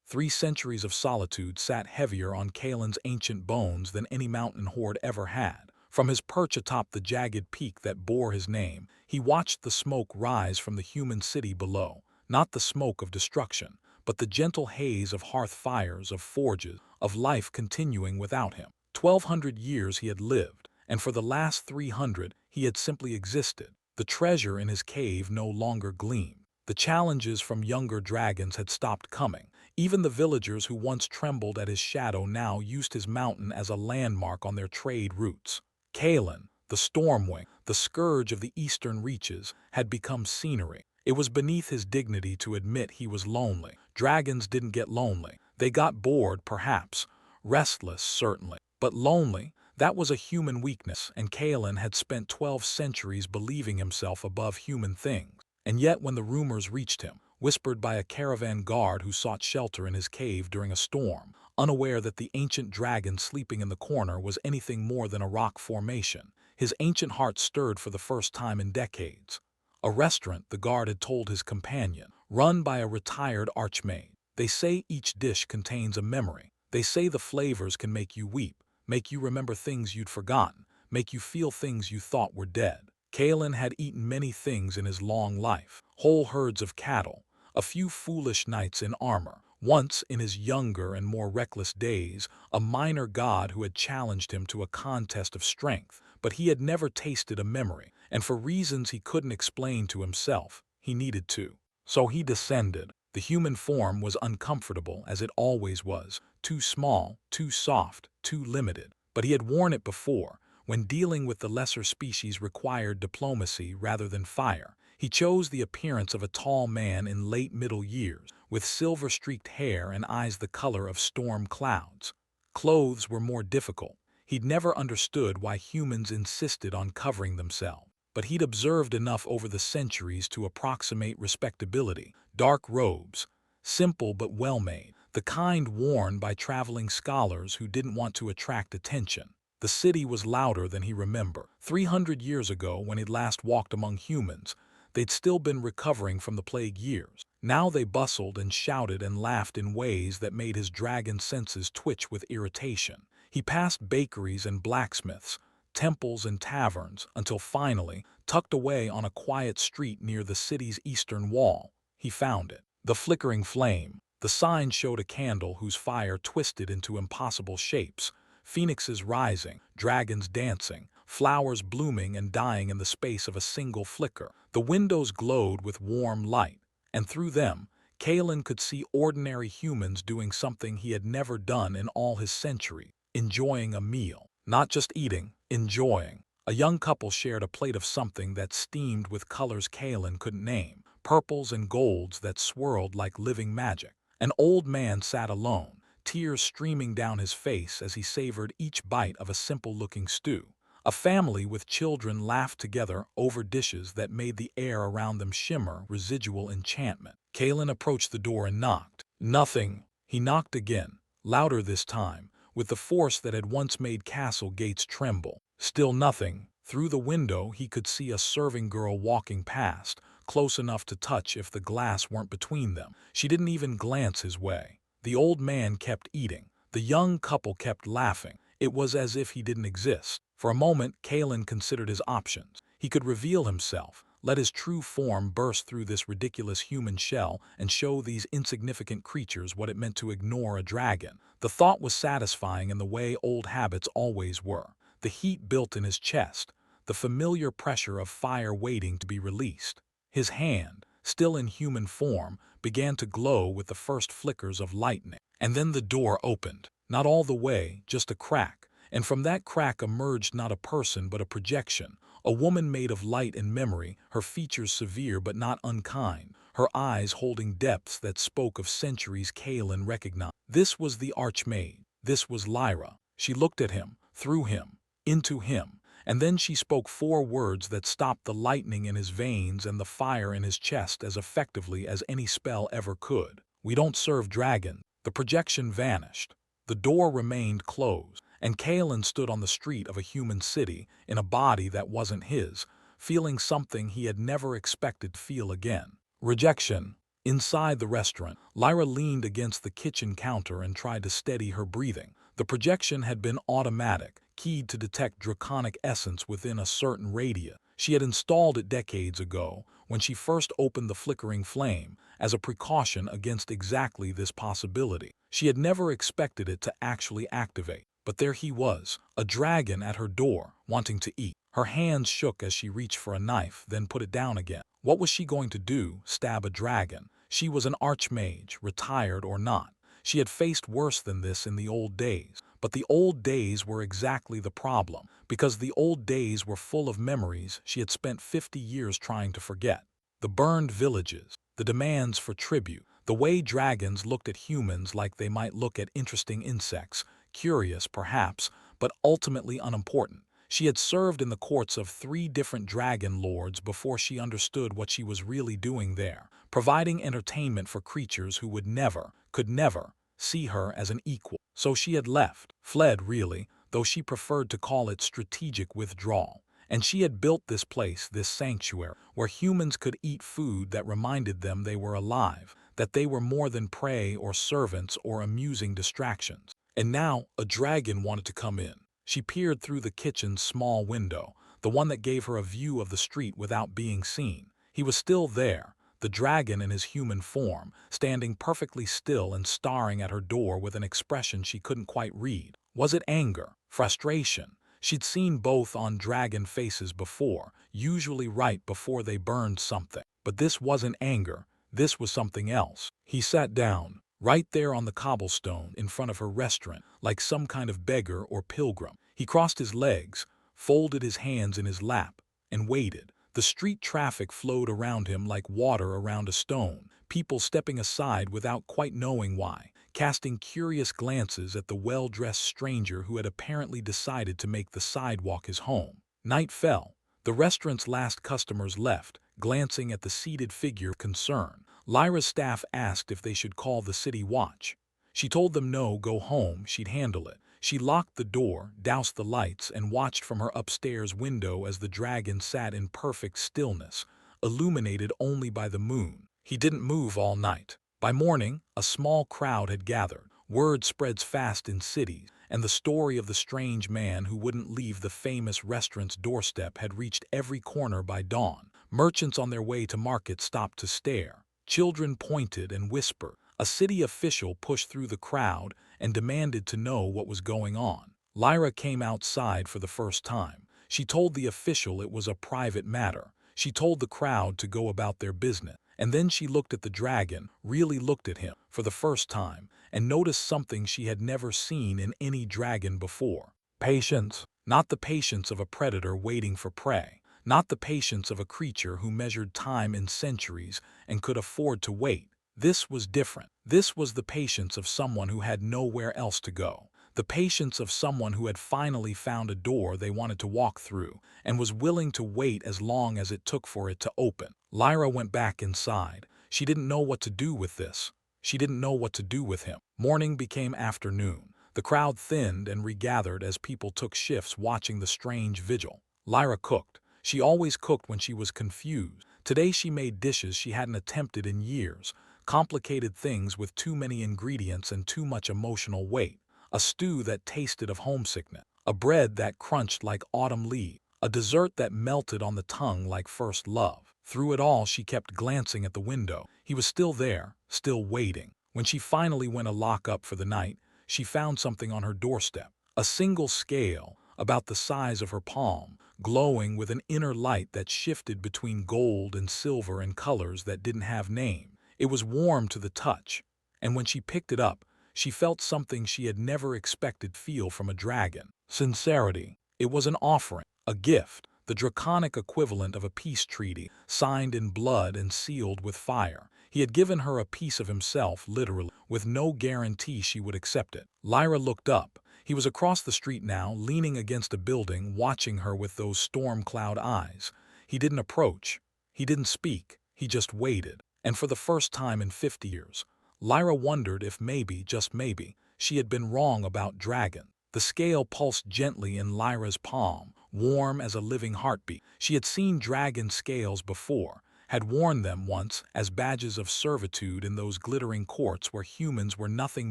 3 centuries of solitude sat heavier on Kaelen's ancient bones than any mountain horde ever had. From his perch atop the jagged peak that bore his name, he watched the smoke rise from the human city below, not the smoke of destruction, but the gentle haze of hearth fires, of forges, of life continuing without him. 1,200 years he had lived, and for the last 300 he had simply existed. The treasure in his cave no longer gleamed. The challenges from younger dragons had stopped coming. Even the villagers who once trembled at his shadow now used his mountain as a landmark on their trade routes. Kaelen, the Stormwing, the scourge of the eastern reaches, had become scenery. It was beneath his dignity to admit he was lonely. Dragons didn't get lonely. They got bored, perhaps. Restless, certainly. But lonely, that was a human weakness, and Kaelen had spent 12 centuries believing himself above human things. And yet when the rumors reached him, whispered by a caravan guard who sought shelter in his cave during a storm, unaware that the ancient dragon sleeping in the corner was anything more than a rock formation, his ancient heart stirred for the first time in decades. A restaurant, the guard had told his companion, run by a retired Archmage. They say each dish contains a memory. They say the flavors can make you weep, make you remember things you'd forgotten, make you feel things you thought were dead. Kaelen had eaten many things in his long life, whole herds of cattle, a few foolish knights in armor, once, in his younger and more reckless days, a minor god who had challenged him to a contest of strength, but he had never tasted a memory, and for reasons he couldn't explain to himself, he needed to. So he descended. The human form was uncomfortable, as it always was, too small, too soft, too limited. But he had worn it before, when dealing with the lesser species required diplomacy rather than fire. He chose the appearance of a tall man in late middle years, with silver-streaked hair and eyes the color of storm clouds. Clothes were more difficult. He'd never understood why humans insisted on covering themselves, but he'd observed enough over the centuries to approximate respectability. Dark robes, simple but well-made, the kind worn by traveling scholars who didn't want to attract attention. The city was louder than he remembered. 300 years ago, when he'd last walked among humans, they'd still been recovering from the plague years. Now they bustled and shouted and laughed in ways that made his dragon senses twitch with irritation. He passed bakeries and blacksmiths, temples and taverns, until finally, tucked away on a quiet street near the city's eastern wall, he found it. The flickering flame. The sign showed a candle whose fire twisted into impossible shapes. Phoenixes rising, dragons dancing, flowers blooming and dying in the space of a single flicker. The windows glowed with warm light, and through them, Kaelen could see ordinary humans doing something he had never done in all his century, enjoying a meal. Not just eating, enjoying. A young couple shared a plate of something that steamed with colors Kaelen couldn't name, purples and golds that swirled like living magic. An old man sat alone, tears streaming down his face as he savored each bite of a simple-looking stew. A family with children laughed together over dishes that made the air around them shimmer residual enchantment. Kaelen approached the door and knocked. Nothing. He knocked again, louder this time, with the force that had once made castle gates tremble. Still nothing. Through the window he could see a serving girl walking past, close enough to touch if the glass weren't between them. She didn't even glance his way. The old man kept eating. The young couple kept laughing. It was as if he didn't exist. For a moment, Kaelen considered his options. He could reveal himself, let his true form burst through this ridiculous human shell and show these insignificant creatures what it meant to ignore a dragon. The thought was satisfying in the way old habits always were. The heat built in his chest, the familiar pressure of fire waiting to be released. His hand, still in human form, began to glow with the first flickers of lightning. And then the door opened. Not all the way, just a crack. And from that crack emerged not a person but a projection. A woman made of light and memory, her features severe but not unkind, her eyes holding depths that spoke of centuries Kaelen recognized. This was the Archmage. This was Lyra. She looked at him, through him, into him, and then she spoke 4 words that stopped the lightning in his veins and the fire in his chest as effectively as any spell ever could. "We don't serve dragons." The projection vanished. The door remained closed, and Kaelen stood on the street of a human city in a body that wasn't his, feeling something he had never expected to feel again. Rejection. Inside the restaurant, Lyra leaned against the kitchen counter and tried to steady her breathing. The projection had been automatic, keyed to detect draconic essence within a certain radius. She had installed it decades ago, when she first opened the flickering flame, as a precaution against exactly this possibility. She had never expected it to actually activate. But there he was, a dragon at her door, wanting to eat. Her hands shook as she reached for a knife, then put it down again. What was she going to do, stab a dragon? She was an archmage, retired or not. She had faced worse than this in the old days. But the old days were exactly the problem, because the old days were full of memories she had spent 50 years trying to forget. The burned villages, the demands for tribute, the way dragons looked at humans like they might look at interesting insects, curious perhaps, but ultimately unimportant. She had served in the courts of 3 different dragon lords before she understood what she was really doing there, providing entertainment for creatures who would never, could never, see her as an equal. So she had left, fled really, though she preferred to call it strategic withdrawal. And she had built this place, this sanctuary, where humans could eat food that reminded them they were alive, that they were more than prey or servants or amusing distractions. And now a dragon wanted to come in. She peered through the kitchen's small window, the one that gave her a view of the street without being seen. He was still there, the dragon in his human form, standing perfectly still and staring at her door with an expression she couldn't quite read. Was it anger? Frustration? She'd seen both on dragon faces before, usually right before they burned something. But this wasn't anger, this was something else. He sat down, right there on the cobblestone in front of her restaurant, like some kind of beggar or pilgrim. He crossed his legs, folded his hands in his lap, and waited. The street traffic flowed around him like water around a stone, people stepping aside without quite knowing why, casting curious glances at the well-dressed stranger who had apparently decided to make the sidewalk his home. Night fell. The restaurant's last customers left, glancing at the seated figure of concern. Lyra's staff asked if they should call the city watch. She told them no, go home, she'd handle it. She locked the door, doused the lights, and watched from her upstairs window as the dragon sat in perfect stillness, illuminated only by the moon. He didn't move all night. By morning, a small crowd had gathered. Word spreads fast in cities, and the story of the strange man who wouldn't leave the famous restaurant's doorstep had reached every corner by dawn. Merchants on their way to market stopped to stare. Children pointed and whispered. A city official pushed through the crowd and demanded to know what was going on. Lyra came outside for the first time. She told the official it was a private matter. She told the crowd to go about their business. And then she looked at the dragon, really looked at him for the first time, and noticed something she had never seen in any dragon before. Patience. Not the patience of a predator waiting for prey. Not the patience of a creature who measured time in centuries and could afford to wait. This was different. This was the patience of someone who had nowhere else to go. The patience of someone who had finally found a door they wanted to walk through and was willing to wait as long as it took for it to open. Lyra went back inside. She didn't know what to do with this. She didn't know what to do with him. Morning became afternoon. The crowd thinned and regathered as people took shifts watching the strange vigil. Lyra cooked. She always cooked when she was confused. Today she made dishes she hadn't attempted in years. Complicated things with too many ingredients and too much emotional weight. A stew that tasted of homesickness. A bread that crunched like autumn leaves. A dessert that melted on the tongue like first love. Through it all she kept glancing at the window. He was still there, still waiting. When she finally went to lock up for the night, she found something on her doorstep. A single scale, about the size of her palm, glowing with an inner light that shifted between gold and silver and colors that didn't have name. It was warm to the touch, and when she picked it up, she felt something she had never expected to feel from a dragon. Sincerity. It was an offering, a gift, the draconic equivalent of a peace treaty, signed in blood and sealed with fire. He had given her a piece of himself, literally, with no guarantee she would accept it. Lyra looked up. He was across the street now, leaning against a building, watching her with those storm cloud eyes. He didn't approach. He didn't speak. He just waited. And for the first time in 50 years, Lyra wondered if maybe, just maybe, she had been wrong about dragon. The scale pulsed gently in Lyra's palm, warm as a living heartbeat. She had seen dragon scales before, had worn them once as badges of servitude in those glittering courts where humans were nothing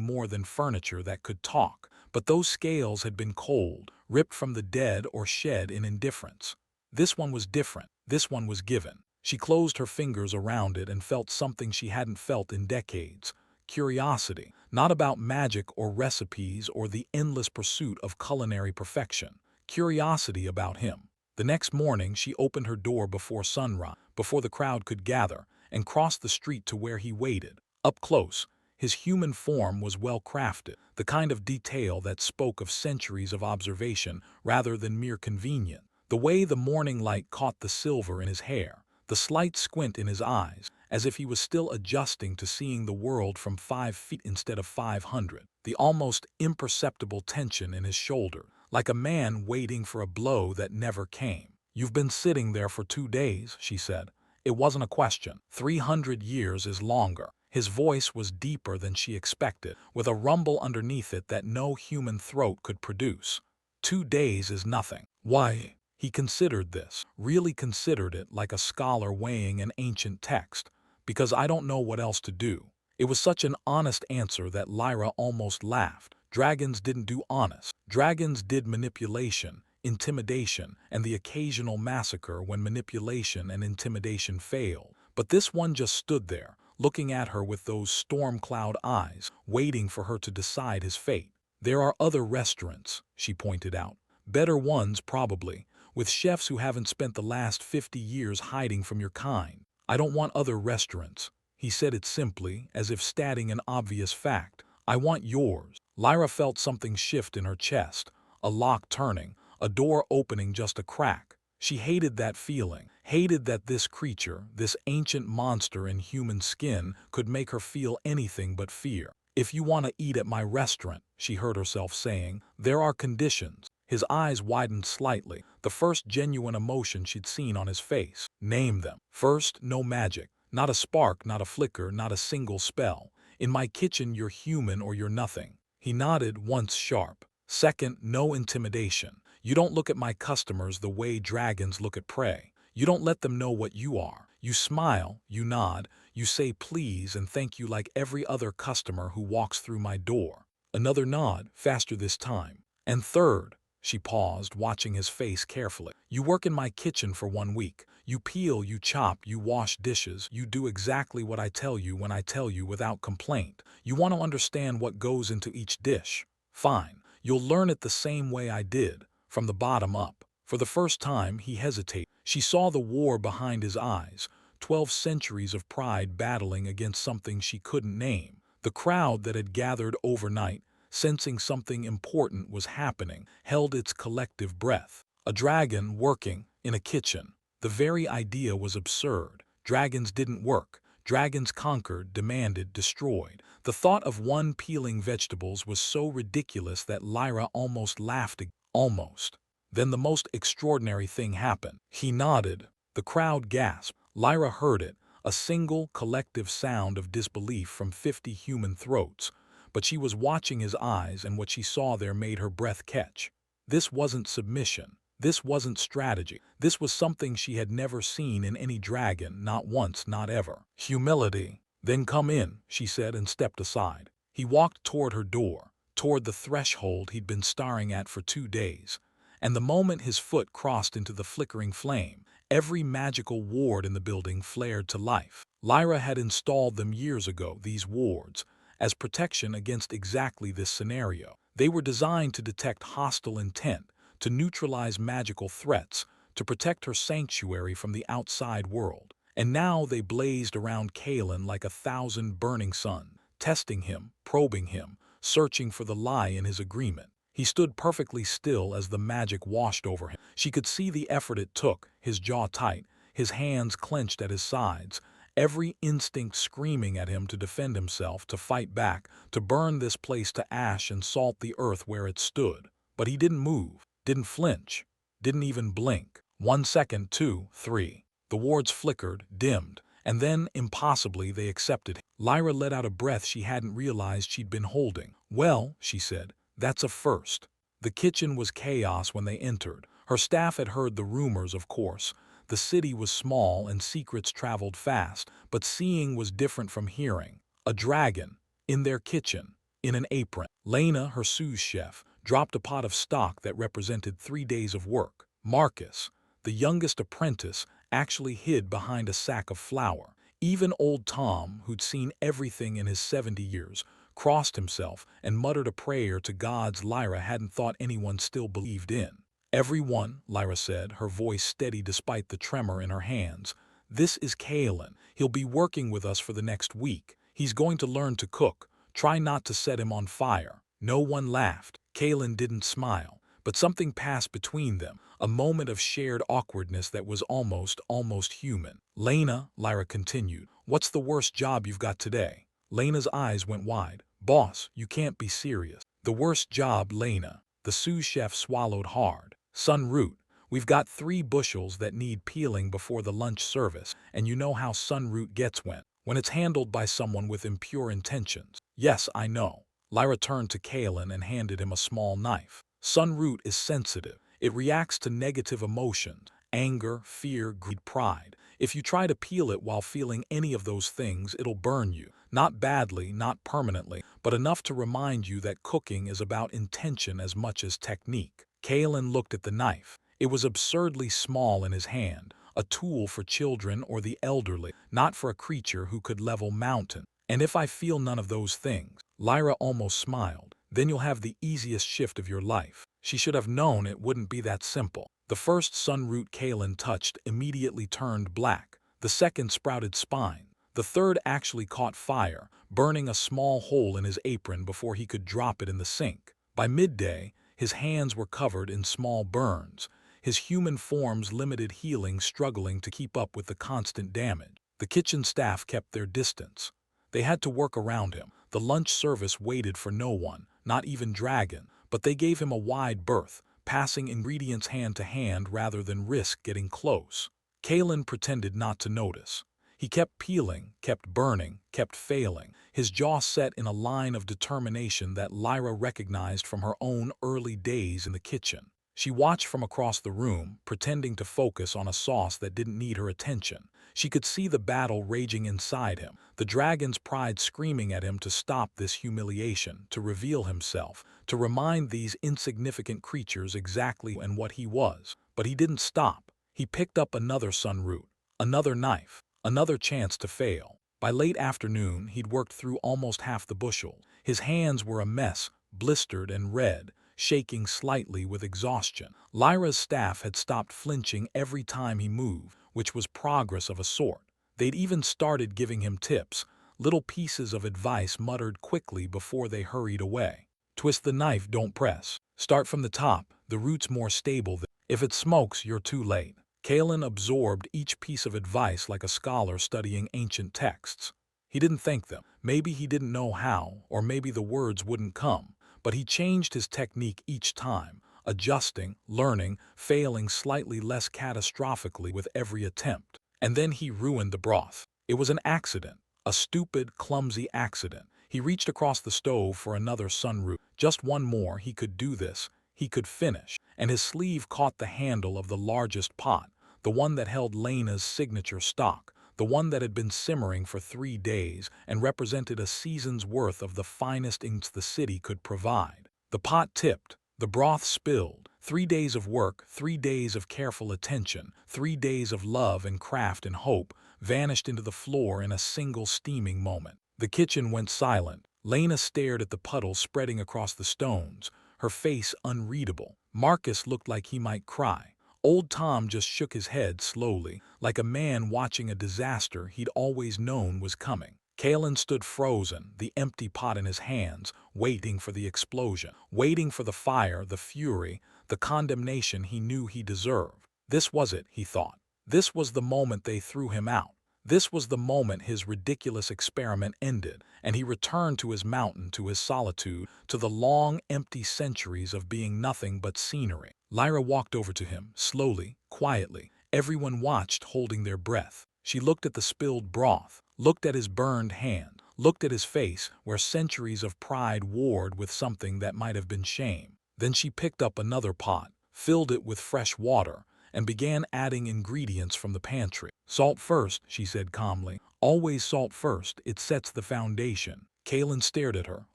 more than furniture that could talk. But those scales had been cold, ripped from the dead or shed in indifference. This one was different. This one was given. She closed her fingers around it and felt something she hadn't felt in decades. Curiosity, not about magic or recipes or the endless pursuit of culinary perfection. Curiosity about him. The next morning she opened her door before sunrise, before the crowd could gather, and crossed the street to where he waited. Up close, his human form was well crafted, the kind of detail that spoke of centuries of observation rather than mere convenience. The way the morning light caught the silver in his hair, the slight squint in his eyes, as if he was still adjusting to seeing the world from 5 feet instead of 500, the almost imperceptible tension in his shoulder, like a man waiting for a blow that never came. "You've been sitting there for 2 days," she said. It wasn't a question. 300 years is longer. His voice was deeper than she expected, with a rumble underneath it that no human throat could produce. 2 days is nothing. Why? He considered this, really considered it like a scholar weighing an ancient text. Because I don't know what else to do. It was such an honest answer that Lyra almost laughed. Dragons didn't do honest. Dragons did manipulation, intimidation, and the occasional massacre when manipulation and intimidation failed. But this one just stood there, looking at her with those storm cloud eyes, waiting for her to decide his fate. "There are other restaurants," she pointed out. "Better ones, probably, with chefs who haven't spent the last 50 years hiding from your kind. I don't want other restaurants." He said it simply, as if stating an obvious fact. "I want yours." Lyra felt something shift in her chest, a lock turning, a door opening just a crack. She hated that feeling, hated that this creature, this ancient monster in human skin, could make her feel anything but fear. "If you want to eat at my restaurant," she heard herself saying, "there are conditions." His eyes widened slightly, the first genuine emotion she'd seen on his face. "Name them." "First, no magic. Not a spark, not a flicker, not a single spell. In my kitchen you're human or you're nothing." He nodded once sharp. "Second, no intimidation. You don't look at my customers the way dragons look at prey. You don't let them know what you are. You smile, you nod, you say please and thank you like every other customer who walks through my door." Another nod, faster this time. "And third," she paused, watching his face carefully, "you work in my kitchen for 1 week. You peel, you chop, you wash dishes, you do exactly what I tell you when I tell you without complaint. You want to understand what goes into each dish. Fine, you'll learn it the same way I did, from the bottom up." For the first time, he hesitated. She saw the war behind his eyes, 12 centuries of pride battling against something she couldn't name. The crowd that had gathered overnight, sensing something important was happening, held its collective breath. A dragon working in a kitchen. The very idea was absurd. Dragons didn't work. Dragons conquered, demanded, destroyed. The thought of one peeling vegetables was so ridiculous that Lyra almost laughed. Almost. Then the most extraordinary thing happened. He nodded. The crowd gasped. Lyra heard it, a single, collective sound of disbelief from 50 human throats. But she was watching his eyes, and what she saw there made her breath catch. This wasn't submission. This wasn't strategy. This was something she had never seen in any dragon, not once, not ever. Humility. "Then come in," she said and stepped aside. He walked toward her door, toward the threshold he'd been staring at for 2 days. And the moment his foot crossed into the flickering flame, every magical ward in the building flared to life. Lyra had installed them years ago, these wards, as protection against exactly this scenario. They were designed to detect hostile intent, to neutralize magical threats, to protect her sanctuary from the outside world. And now they blazed around Kaelen like 1,000 burning suns, testing him, probing him, searching for the lie in his agreement. He stood perfectly still as the magic washed over him. She could see the effort it took, his jaw tight, his hands clenched at his sides, every instinct screaming at him to defend himself, to fight back, to burn this place to ash and salt the earth where it stood. But he didn't move, didn't flinch, didn't even blink. 1 second, 2, 3. The wards flickered, dimmed, and then, impossibly, they accepted him. Lyra let out a breath she hadn't realized she'd been holding. "Well," she said, "that's a first." The kitchen was chaos when they entered. Her staff had heard the rumors, of course. The city was small and secrets traveled fast, but seeing was different from hearing. A dragon, in their kitchen, in an apron. Lena, her sous chef, dropped a pot of stock that represented 3 days of work. Marcus, the youngest apprentice, actually hid behind a sack of flour. Even old Tom, who'd seen everything in his 70 years, crossed himself and muttered a prayer to gods Lyra hadn't thought anyone still believed in. Everyone, Lyra said, her voice steady despite the tremor in her hands. This is Kaelen. He'll be working with us for the next week. He's going to learn to cook. Try not to set him on fire. No one laughed. Kaelen didn't smile, but something passed between them, a moment of shared awkwardness that was almost human. Lena, Lyra continued, what's the worst job you've got today? Lena's eyes went wide. Boss, you can't be serious. The worst job, Lena. The sous chef swallowed hard. Sun root. We've got 3 bushels that need peeling before the lunch service, and you know how sun root gets when it's handled by someone with impure intentions. Yes, I know. Lyra turned to Kaelen and handed him a small knife. Sun root is sensitive. It reacts to negative emotions, anger, fear, greed, pride. If you try to peel it while feeling any of those things, it'll burn you. Not badly, not permanently, but enough to remind you that cooking is about intention as much as technique. Kaelen looked at the knife. It was absurdly small in his hand, a tool for children or the elderly, not for a creature who could level mountains. And if I feel none of those things, Lyra almost smiled, then you'll have the easiest shift of your life. She should have known it wouldn't be that simple. The first sun root Kaelen touched immediately turned black. The second sprouted spines. The third actually caught fire, burning a small hole in his apron before he could drop it in the sink. By midday, his hands were covered in small burns, his human form's limited healing struggling to keep up with the constant damage. The kitchen staff kept their distance. They had to work around him. The lunch service waited for no one, not even Dragon, but they gave him a wide berth, passing ingredients hand to hand rather than risk getting close. Kaelen pretended not to notice. He kept peeling, kept burning, kept failing, his jaw set in a line of determination that Lyra recognized from her own early days in the kitchen. She watched from across the room, pretending to focus on a sauce that didn't need her attention. She could see the battle raging inside him, the dragon's pride screaming at him to stop this humiliation, to reveal himself, to remind these insignificant creatures exactly and what he was. But he didn't stop. He picked up another sun root, another knife, another chance to fail. By late afternoon, he'd worked through almost half the bushel. His hands were a mess, blistered and red, shaking slightly with exhaustion. Lyra's staff had stopped flinching every time he moved, which was progress of a sort. They'd even started giving him tips, little pieces of advice muttered quickly before they hurried away. Twist the knife, don't press. Start from the top, the root's more stable. If it smokes, you're too late. Kaelen absorbed each piece of advice like a scholar studying ancient texts. He didn't think them. Maybe he didn't know how, or maybe the words wouldn't come. But he changed his technique each time, adjusting, learning, failing slightly less catastrophically with every attempt. And then he ruined the broth. It was an accident, a stupid, clumsy accident. He reached across the stove for another sun root. Just one more, he could do this. He could finish. And his sleeve caught the handle of the largest pot, the one that held Lena's signature stock, the one that had been simmering for 3 days and represented a season's worth of the finest inks the city could provide. The pot tipped, the broth spilled. 3 days of work, 3 days of careful attention, 3 days of love and craft and hope vanished into the floor in a single steaming moment. The kitchen went silent. Lena stared at the puddle spreading across the stones, her face unreadable. Marcus looked like he might cry. Old Tom just shook his head slowly, like a man watching a disaster he'd always known was coming. Kaelen stood frozen, the empty pot in his hands, waiting for the explosion, waiting for the fire, the fury, the condemnation he knew he deserved. This was it, he thought. This was the moment they threw him out. This was the moment his ridiculous experiment ended, and he returned to his mountain, to his solitude, to the long, empty centuries of being nothing but scenery. Lyra walked over to him, slowly, quietly. Everyone watched, holding their breath. She looked at the spilled broth, looked at his burned hand, looked at his face, where centuries of pride warred with something that might have been shame. Then she picked up another pot, filled it with fresh water, and began adding ingredients from the pantry. "Salt first," she said calmly. "Always salt first, it sets the foundation." Kaelen stared at her.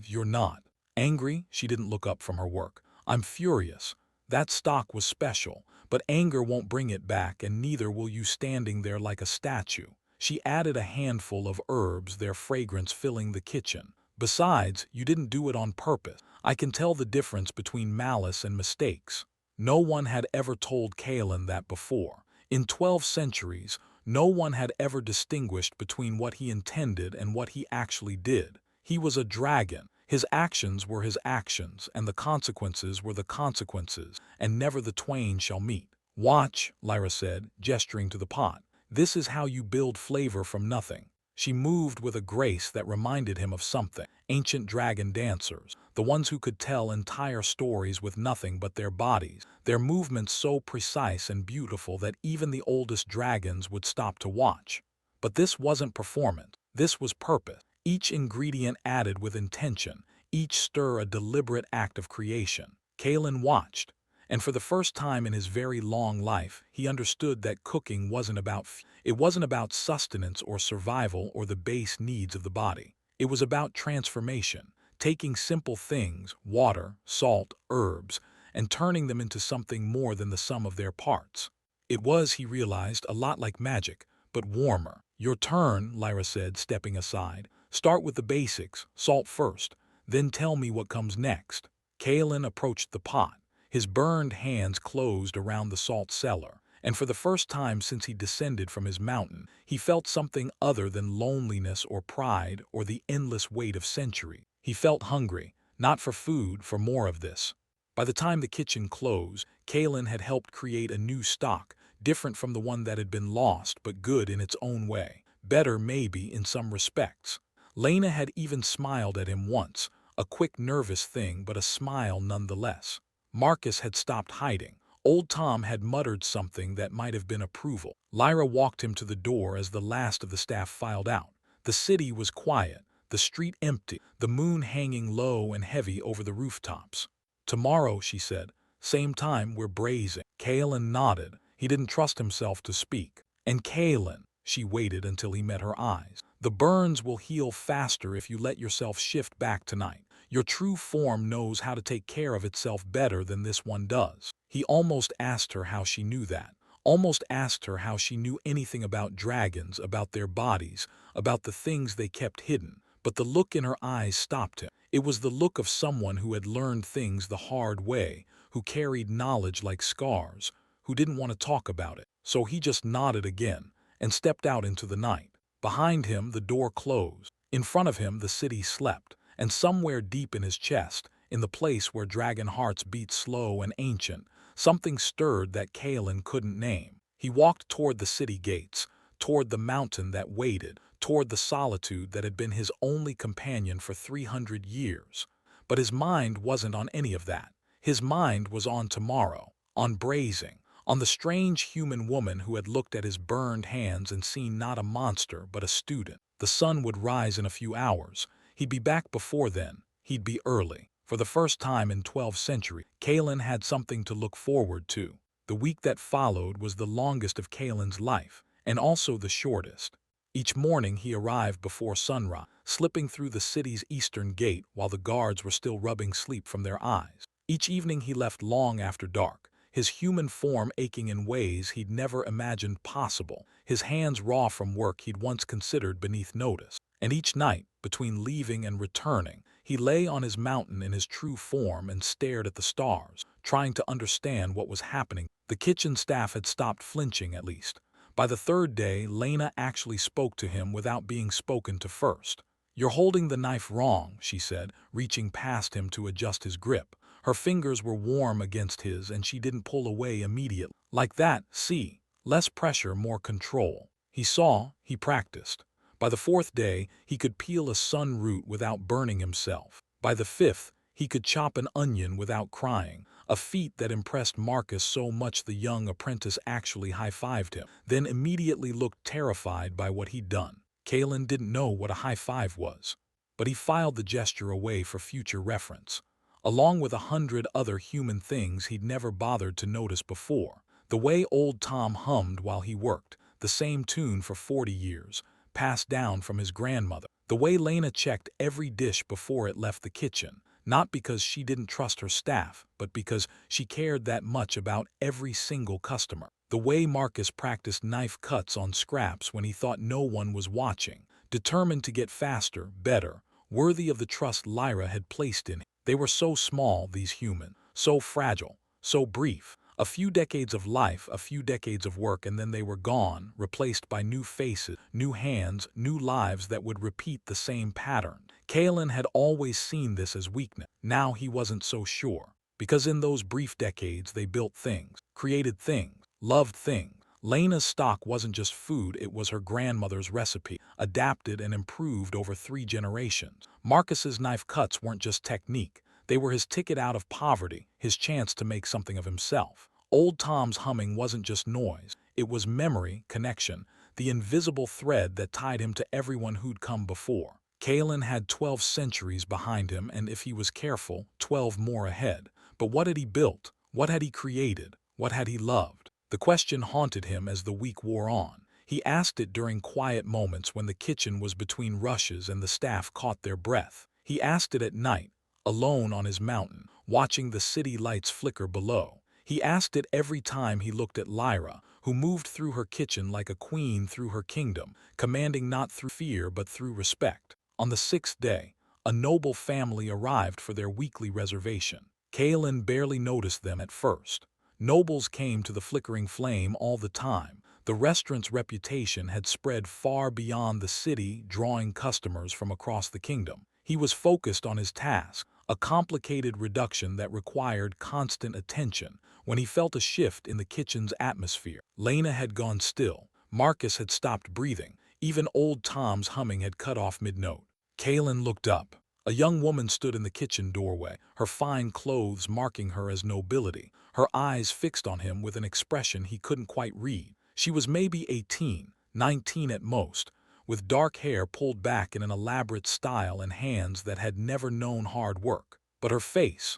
"You're not angry?" She didn't look up from her work. "I'm furious. That stock was special, but anger won't bring it back, and neither will you standing there like a statue." She added a handful of herbs, their fragrance filling the kitchen. "Besides, you didn't do it on purpose. I can tell the difference between malice and mistakes." No one had ever told Kaelen that before. In 12 centuries, no one had ever distinguished between what he intended and what he actually did. He was a dragon. His actions were his actions, and the consequences were the consequences, and never the twain shall meet. "Watch," Lyra said, gesturing to the pot. "This is how you build flavor from nothing." She moved with a grace that reminded him of something. Ancient dragon dancers, the ones who could tell entire stories with nothing but their bodies, their movements so precise and beautiful that even the oldest dragons would stop to watch. But this wasn't performance. This was purpose. Each ingredient added with intention, each stir a deliberate act of creation. Kaelen watched, and for the first time in his very long life, he understood that cooking wasn't about sustenance or survival or the base needs of the body. It was about transformation, taking simple things, water, salt, herbs, and turning them into something more than the sum of their parts. It was, he realized, a lot like magic, but warmer. "Your turn," Lyra said, stepping aside. "Start with the basics, salt first, then tell me what comes next." Kaelen approached the pot. His burned hands closed around the salt cellar, and for the first time since he descended from his mountain, he felt something other than loneliness or pride or the endless weight of centuries. He felt hungry, not for food, for more of this. By the time the kitchen closed, Kaelen had helped create a new stock, different from the one that had been lost, but good in its own way. Better, maybe, in some respects. Lena had even smiled at him once, a quick nervous thing, but a smile nonetheless. Marcus had stopped hiding. Old Tom had muttered something that might have been approval. Lyra walked him to the door as the last of the staff filed out. The city was quiet, the street empty, the moon hanging low and heavy over the rooftops. "Tomorrow," she said, "same time, we're brazing." Kaelen nodded. He didn't trust himself to speak. "And Kaelen," she waited until he met her eyes, "the burns will heal faster if you let yourself shift back tonight. Your true form knows how to take care of itself better than this one does." He almost asked her how she knew that, almost asked her how she knew anything about dragons, about their bodies, about the things they kept hidden. But the look in her eyes stopped him. It was the look of someone who had learned things the hard way, who carried knowledge like scars, who didn't want to talk about it. So he just nodded again and stepped out into the night. Behind him, the door closed. In front of him, the city slept. And somewhere deep in his chest, in the place where dragon hearts beat slow and ancient, something stirred that Kaelen couldn't name. He walked toward the city gates, toward the mountain that waited, toward the solitude that had been his only companion for 300 years. But his mind wasn't on any of that. His mind was on tomorrow, on brazing, on the strange human woman who had looked at his burned hands and seen not a monster but a student. The sun would rise in a few hours. He'd be back before then. He'd be early. For the first time in 12 centuries, Kaelen had something to look forward to. The week that followed was the longest of Kaelen's life, and also the shortest. Each morning he arrived before sunrise, slipping through the city's eastern gate while the guards were still rubbing sleep from their eyes. Each evening he left long after dark, his human form aching in ways he'd never imagined possible, his hands raw from work he'd once considered beneath notice. And each night, between leaving and returning, he lay on his mountain in his true form and stared at the stars, trying to understand what was happening. The kitchen staff had stopped flinching, at least. By the third day, Lena actually spoke to him without being spoken to first. "You're holding the knife wrong," she said, reaching past him to adjust his grip. Her fingers were warm against his and she didn't pull away immediately. "Like that, see? Less pressure, more control." He saw, he practiced. By the fourth day, he could peel a sun root without burning himself. By the fifth, he could chop an onion without crying, a feat that impressed Marcus so much the young apprentice actually high-fived him, then immediately looked terrified by what he'd done. Kaelen didn't know what a high-five was, but he filed the gesture away for future reference. Along with 100 other human things he'd never bothered to notice before, The way old Tom hummed while he worked, the same tune for 40 years, passed down from his grandmother. The way Lena checked every dish before it left the kitchen, not because she didn't trust her staff, but because she cared that much about every single customer. The way Marcus practiced knife cuts on scraps when he thought no one was watching, determined to get faster, better, worthy of the trust Lyra had placed in him. They were so small, these humans, so fragile, so brief. A few decades of life, a few decades of work, and then they were gone, replaced by new faces, new hands, new lives that would repeat the same pattern. Kaelen had always seen this as weakness. Now he wasn't so sure. Because in those brief decades they built things, created things, loved things. Lena's stock wasn't just food, it was her grandmother's recipe, adapted and improved over 3 generations. Marcus's knife cuts weren't just technique. They were his ticket out of poverty, his chance to make something of himself. Old Tom's humming wasn't just noise, it was memory, connection, the invisible thread that tied him to everyone who'd come before. Kaelen had 12 centuries behind him, and if he was careful, 12 more ahead. But what had he built? What had he created? What had he loved? The question haunted him as the week wore on. He asked it during quiet moments when the kitchen was between rushes and the staff caught their breath. He asked it at night, alone on his mountain, watching the city lights flicker below. He asked it every time he looked at Lyra, who moved through her kitchen like a queen through her kingdom, commanding not through fear but through respect. On the 6th day, a noble family arrived for their weekly reservation. Kaelen barely noticed them at first. Nobles came to the flickering flame all the time. The restaurant's reputation had spread far beyond the city, drawing customers from across the kingdom. He was focused on his task, a complicated reduction that required constant attention, when he felt a shift in the kitchen's atmosphere. Lena had gone still. Marcus had stopped breathing. Even old Tom's humming had cut off mid-note. Kaelen looked up. A young woman stood in the kitchen doorway, her fine clothes marking her as nobility, her eyes fixed on him with an expression he couldn't quite read. She was maybe 18, 19 at most, with dark hair pulled back in an elaborate style and hands that had never known hard work. But her face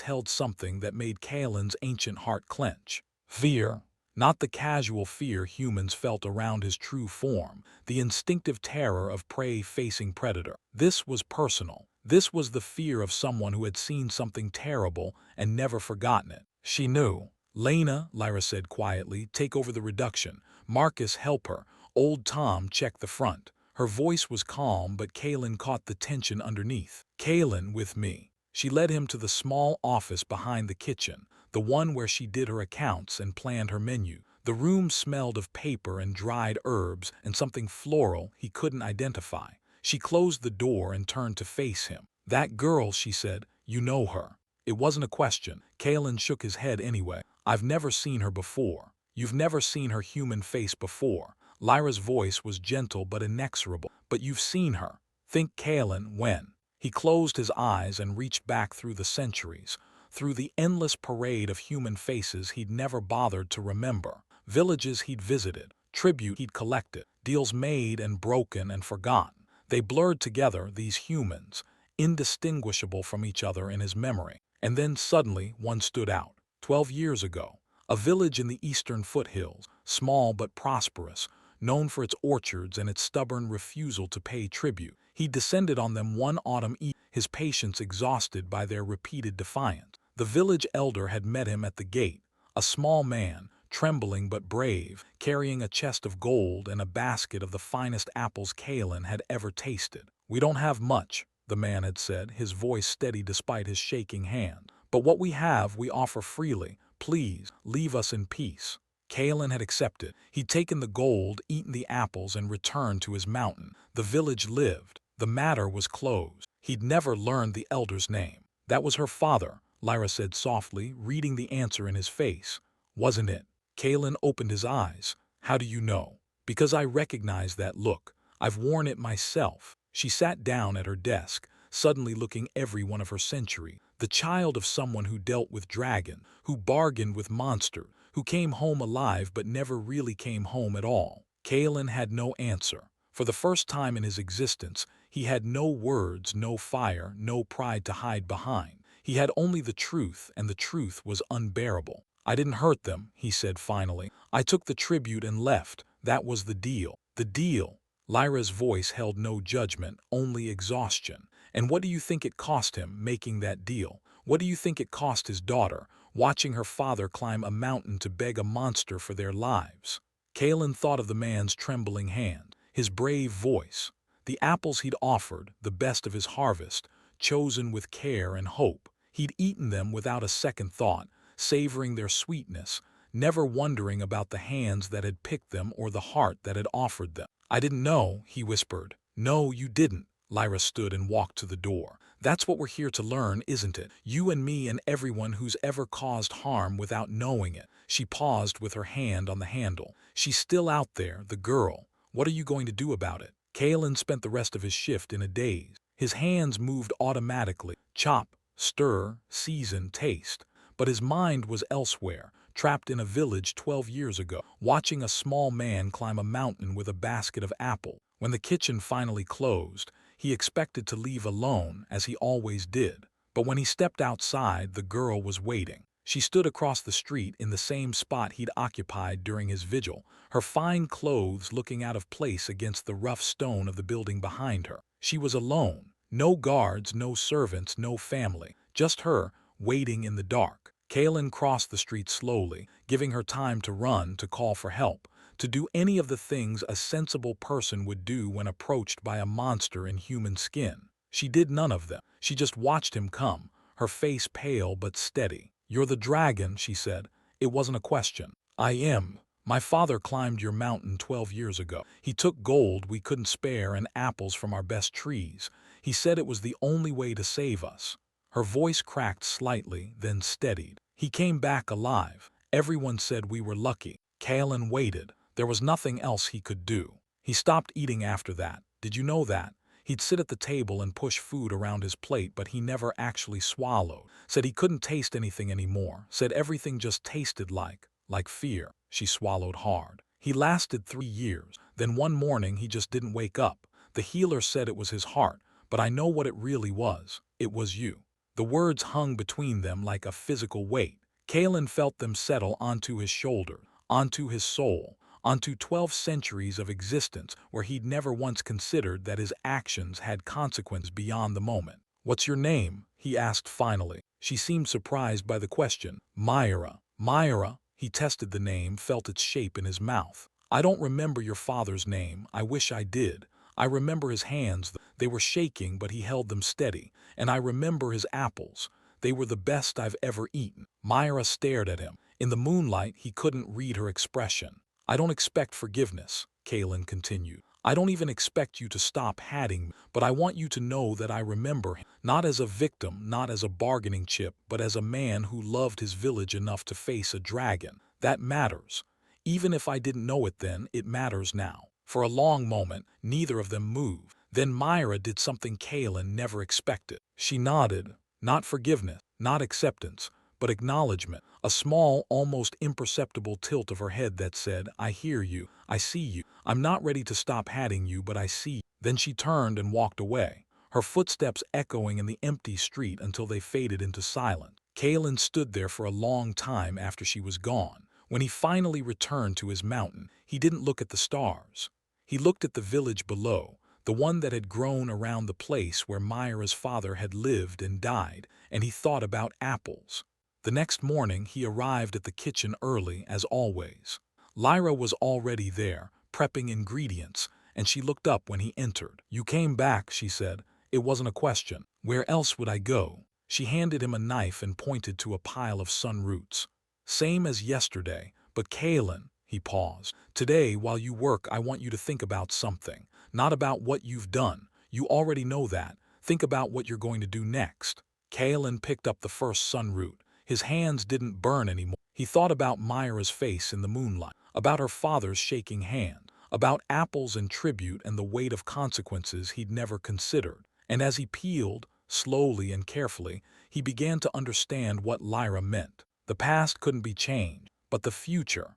held something that made Kaelen's ancient heart clench. Fear. Not the casual fear humans felt around his true form, the instinctive terror of prey facing predator. This was personal. This was the fear of someone who had seen something terrible and never forgotten it. She knew. Lena, Lyra said quietly, take over the reduction. Marcus, help her. Old Tom checked the front. Her voice was calm, but Kaelen caught the tension underneath. Kaelen, with me. She led him to the small office behind the kitchen, the one where she did her accounts and planned her menu. The room smelled of paper and dried herbs and something floral he couldn't identify. She closed the door and turned to face him. That girl, she said, you know her. It wasn't a question. Kaelen shook his head anyway. I've never seen her before. You've never seen her human face before. Lyra's voice was gentle but inexorable. But you've seen her. Think Kaelen, when? He closed his eyes and reached back through the centuries, through the endless parade of human faces he'd never bothered to remember, villages he'd visited, tribute he'd collected, deals made and broken and forgotten. They blurred together, these humans, indistinguishable from each other in his memory. And then suddenly one stood out. 12 years ago, a village in the eastern foothills, small but prosperous, known for its orchards and its stubborn refusal to pay tribute. He descended on them one autumn evening, his patience exhausted by their repeated defiance. The village elder had met him at the gate, a small man, trembling but brave, carrying a chest of gold and a basket of the finest apples Kaelen had ever tasted. We don't have much, the man had said, his voice steady despite his shaking hand. But what we have we offer freely. Please, leave us in peace. Kaelen had accepted. He'd taken the gold, eaten the apples, and returned to his mountain. The village lived. The matter was closed. He'd never learned the elder's name. That was her father, Lyra said softly, reading the answer in his face. Wasn't it? Kaelen opened his eyes. How do you know? Because I recognize that look. I've worn it myself. She sat down at her desk, suddenly looking every one of her century. The child of someone who dealt with dragon, who bargained with monster, who came home alive but never really came home at all. Kaelen had no answer. For the first time in his existence, he had no words, no fire, no pride to hide behind. He had only the truth, and the truth was unbearable. I didn't hurt them, he said finally. I took the tribute and left. That was the deal. The deal. Lyra's voice held no judgment, only exhaustion. And what do you think it cost him, making that deal? What do you think it cost his daughter, watching her father climb a mountain to beg a monster for their lives? Kaelen thought of the man's trembling hand, his brave voice, the apples he'd offered, the best of his harvest, chosen with care and hope. He'd eaten them without a second thought, savoring their sweetness, never wondering about the hands that had picked them or the heart that had offered them. I didn't know, he whispered. No, you didn't. Lyra stood and walked to the door. That's what we're here to learn, isn't it? You and me and everyone who's ever caused harm without knowing it. She paused with her hand on the handle. She's still out there, the girl. What are you going to do about it? Kaelen spent the rest of his shift in a daze. His hands moved automatically. Chop, stir, season, taste. But his mind was elsewhere, trapped in a village 12 years ago, watching a small man climb a mountain with a basket of apples. When the kitchen finally closed, he expected to leave alone, as he always did. But when he stepped outside, the girl was waiting. She stood across the street in the same spot he'd occupied during his vigil, her fine clothes looking out of place against the rough stone of the building behind her. She was alone. No guards, no servants, no family. Just her, waiting in the dark. Kaelen crossed the street slowly, giving her time to run, to call for help, to do any of the things a sensible person would do when approached by a monster in human skin. She did none of them. She just watched him come, her face pale but steady. You're the dragon, she said. It wasn't a question. I am. My father climbed your mountain 12 years ago. He took gold we couldn't spare and apples from our best trees. He said it was the only way to save us. Her voice cracked slightly, then steadied. He came back alive. Everyone said we were lucky. Kaelen waited. There was nothing else he could do. He stopped eating after that. Did you know that? He'd sit at the table and push food around his plate, but he never actually swallowed. Said he couldn't taste anything anymore. Said everything just tasted like fear. She swallowed hard. He lasted 3 years. Then one morning he just didn't wake up. The healer said it was his heart, but I know what it really was. It was you. The words hung between them like a physical weight. Kaelen felt them settle onto his shoulder, onto his soul, onto 12 centuries of existence where he'd never once considered that his actions had consequence beyond the moment. What's your name? He asked finally. She seemed surprised by the question. Myra. Myra. He tested the name, felt its shape in his mouth. I don't remember your father's name. I wish I did. I remember his hands. They were shaking, but he held them steady. And I remember his apples. They were the best I've ever eaten. Myra stared at him. In the moonlight, he couldn't read her expression. I don't expect forgiveness, Kaelen continued. I don't even expect you to stop hating me, but I want you to know that I remember him, not as a victim, not as a bargaining chip, but as a man who loved his village enough to face a dragon. That matters. Even if I didn't know it then, it matters now. For a long moment, neither of them moved. Then Myra did something Kaelen never expected. She nodded. Not forgiveness, not acceptance, but acknowledgement. A small, almost imperceptible tilt of her head that said, I hear you, I see you. I'm not ready to stop hating you, but I see you. Then she turned and walked away, her footsteps echoing in the empty street until they faded into silence. Kaelen stood there for a long time after she was gone. When he finally returned to his mountain, he didn't look at the stars. He looked at the village below, the one that had grown around the place where Myra's father had lived and died, and he thought about apples. The next morning he arrived at the kitchen early, as always. Lyra was already there, prepping ingredients, and she looked up when he entered. You came back, she said. It wasn't a question. Where else would I go? She handed him a knife and pointed to a pile of sun roots. Same as yesterday, but Kaelen, he paused. Today, while you work, I want you to think about something. Not about what you've done. You already know that. Think about what you're going to do next. Kaelen picked up the first sun root. His hands didn't burn anymore. He thought about Myra's face in the moonlight, about her father's shaking hand, about apples and tribute and the weight of consequences he'd never considered. And as he peeled, slowly and carefully, he began to understand what Lyra meant. The past couldn't be changed, but the future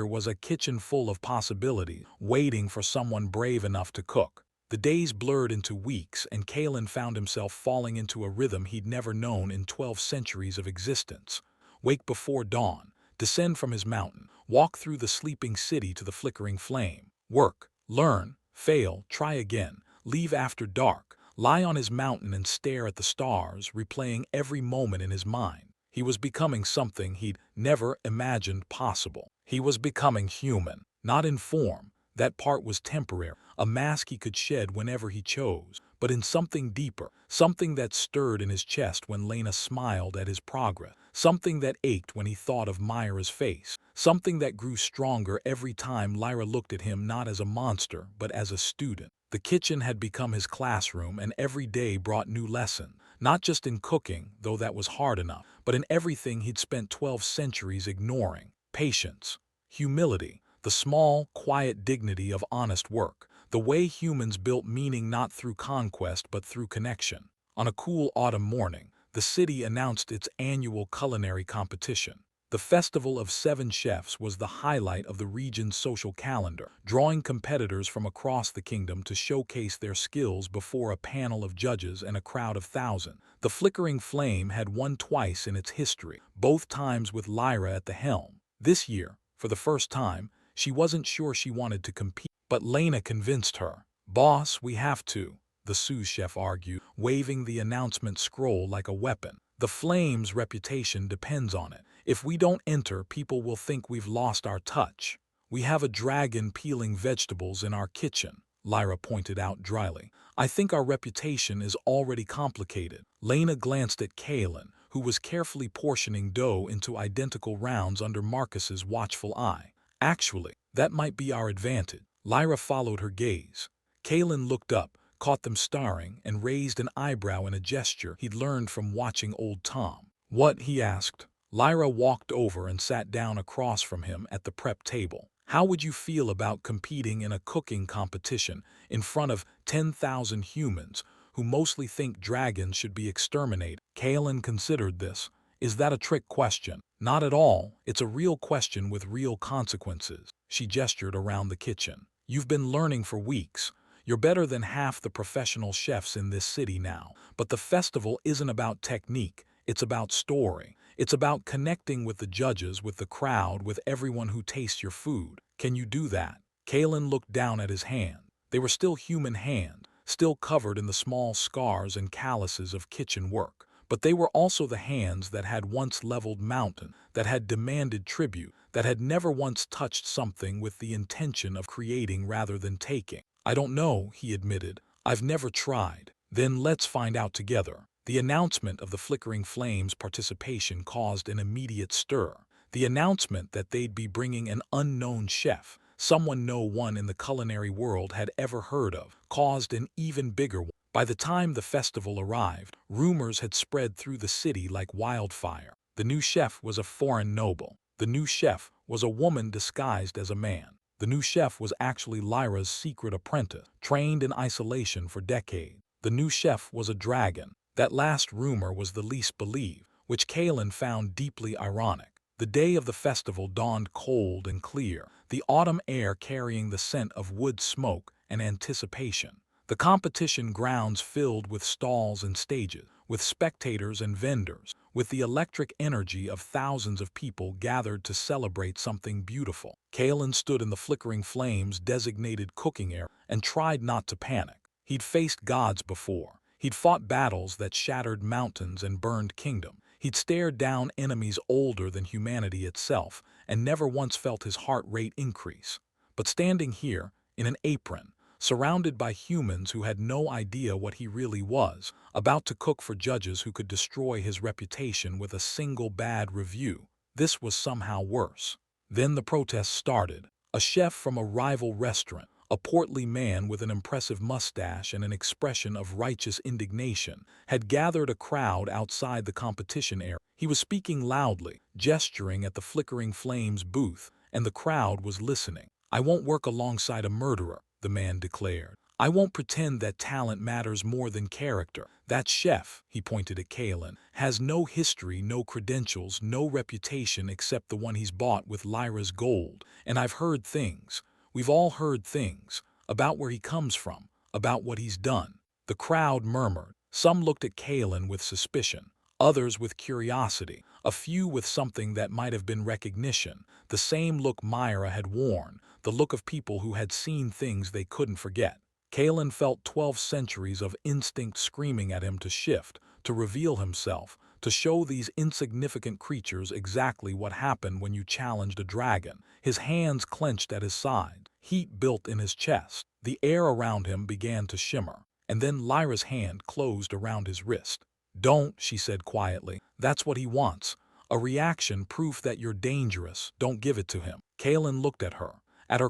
was a kitchen full of possibilities, waiting for someone brave enough to cook. The days blurred into weeks, and Kaelen found himself falling into a rhythm he'd never known in 12 centuries of existence. wake before dawn, descend from his mountain, walk through the sleeping city to the flickering flame, work, learn, fail, try again, leave after dark, lie on his mountain and stare at the stars, replaying every moment in his mind. He was becoming something he'd never imagined possible. He was becoming human, not in form. That part was temporary, a mask he could shed whenever he chose, but in something deeper, something that stirred in his chest when Lena smiled at his progress, something that ached when he thought of Myra's face, something that grew stronger every time Lyra looked at him not as a monster but as a student. The kitchen had become his classroom, and every day brought new lessons, not just in cooking, though that was hard enough, but in everything he'd spent 12 centuries ignoring: patience, humility, the small, quiet dignity of honest work, the way humans built meaning not through conquest but through connection. On a cool autumn morning, the city announced its annual culinary competition. The Festival of Seven Chefs was the highlight of the region's social calendar, drawing competitors from across the kingdom to showcase their skills before a panel of judges and a crowd of thousands. The flickering flame had won twice in its history, both times with Lyra at the helm. This year, for the first time, she wasn't sure she wanted to compete, but Lena convinced her. "Boss, we have to," the sous chef argued, waving the announcement scroll like a weapon. "The Flame's reputation depends on it. If we don't enter, people will think we've lost our touch. We have a dragon peeling vegetables in our kitchen," Lyra pointed out dryly. "I think our reputation is already complicated." Lena glanced at Kaelen, who was carefully portioning dough into identical rounds under Marcus's watchful eye. "Actually, that might be our advantage." Lyra followed her gaze. Kaelen looked up, caught them staring, and raised an eyebrow in a gesture he'd learned from watching old Tom. "What?" he asked. Lyra walked over and sat down across from him at the prep table. "How would you feel about competing in a cooking competition in front of 10,000 humans who mostly think dragons should be exterminated?" Kaelen considered this. "Is that a trick question?" "Not at all. It's a real question with real consequences." She gestured around the kitchen. "You've been learning for weeks. You're better than half the professional chefs in this city now. But the festival isn't about technique. It's about story. It's about connecting with the judges, with the crowd, with everyone who tastes your food. Can you do that?" Kaelen looked down at his hand. They were still human hands, still covered in the small scars and calluses of kitchen work. But they were also the hands that had once leveled mountains, that had demanded tribute, that had never once touched something with the intention of creating rather than taking. "I don't know," he admitted. "I've never tried." "Then let's find out together." The announcement of the Flickering Flames' participation caused an immediate stir. The announcement that they'd be bringing an unknown chef, someone no one in the culinary world had ever heard of, caused an even bigger one. By the time the festival arrived, rumors had spread through the city like wildfire. The new chef was a foreign noble. The new chef was a woman disguised as a man. The new chef was actually Lyra's secret apprentice, trained in isolation for decades. The new chef was a dragon. That last rumor was the least believed, which Kaelen found deeply ironic. The day of the festival dawned cold and clear, the autumn air carrying the scent of wood smoke and anticipation. The competition grounds filled with stalls and stages, with spectators and vendors, with the electric energy of thousands of people gathered to celebrate something beautiful. Kaelen stood in the Flickering Flames' designated cooking area and tried not to panic. He'd faced gods before. He'd fought battles that shattered mountains and burned kingdoms. He'd stared down enemies older than humanity itself and never once felt his heart rate increase. But standing here, in an apron, surrounded by humans who had no idea what he really was, about to cook for judges who could destroy his reputation with a single bad review, this was somehow worse. Then the protest started. A chef from a rival restaurant, a portly man with an impressive mustache and an expression of righteous indignation, had gathered a crowd outside the competition area. He was speaking loudly, gesturing at the Flickering Flames booth, and the crowd was listening. "I won't work alongside a murderer," the man declared. "I won't pretend that talent matters more than character. That chef," he pointed at Kaelen, "has no history, no credentials, no reputation except the one he's bought with Lyra's gold. And I've heard things. We've all heard things about where he comes from, about what he's done." The crowd murmured. Some looked at Kaelen with suspicion. others with curiosity, a few with something that might have been recognition, the same look Myra had worn, the look of people who had seen things they couldn't forget. Kaelen felt 12 centuries of instinct screaming at him to shift, to reveal himself, to show these insignificant creatures exactly what happened when you challenged a dragon. His hands clenched at his side, heat built in his chest. The air around him began to shimmer, and then Lyra's hand closed around his wrist. "Don't," she said quietly. "That's what he wants. A reaction, proof that you're dangerous. Don't give it to him." Kaelen looked at her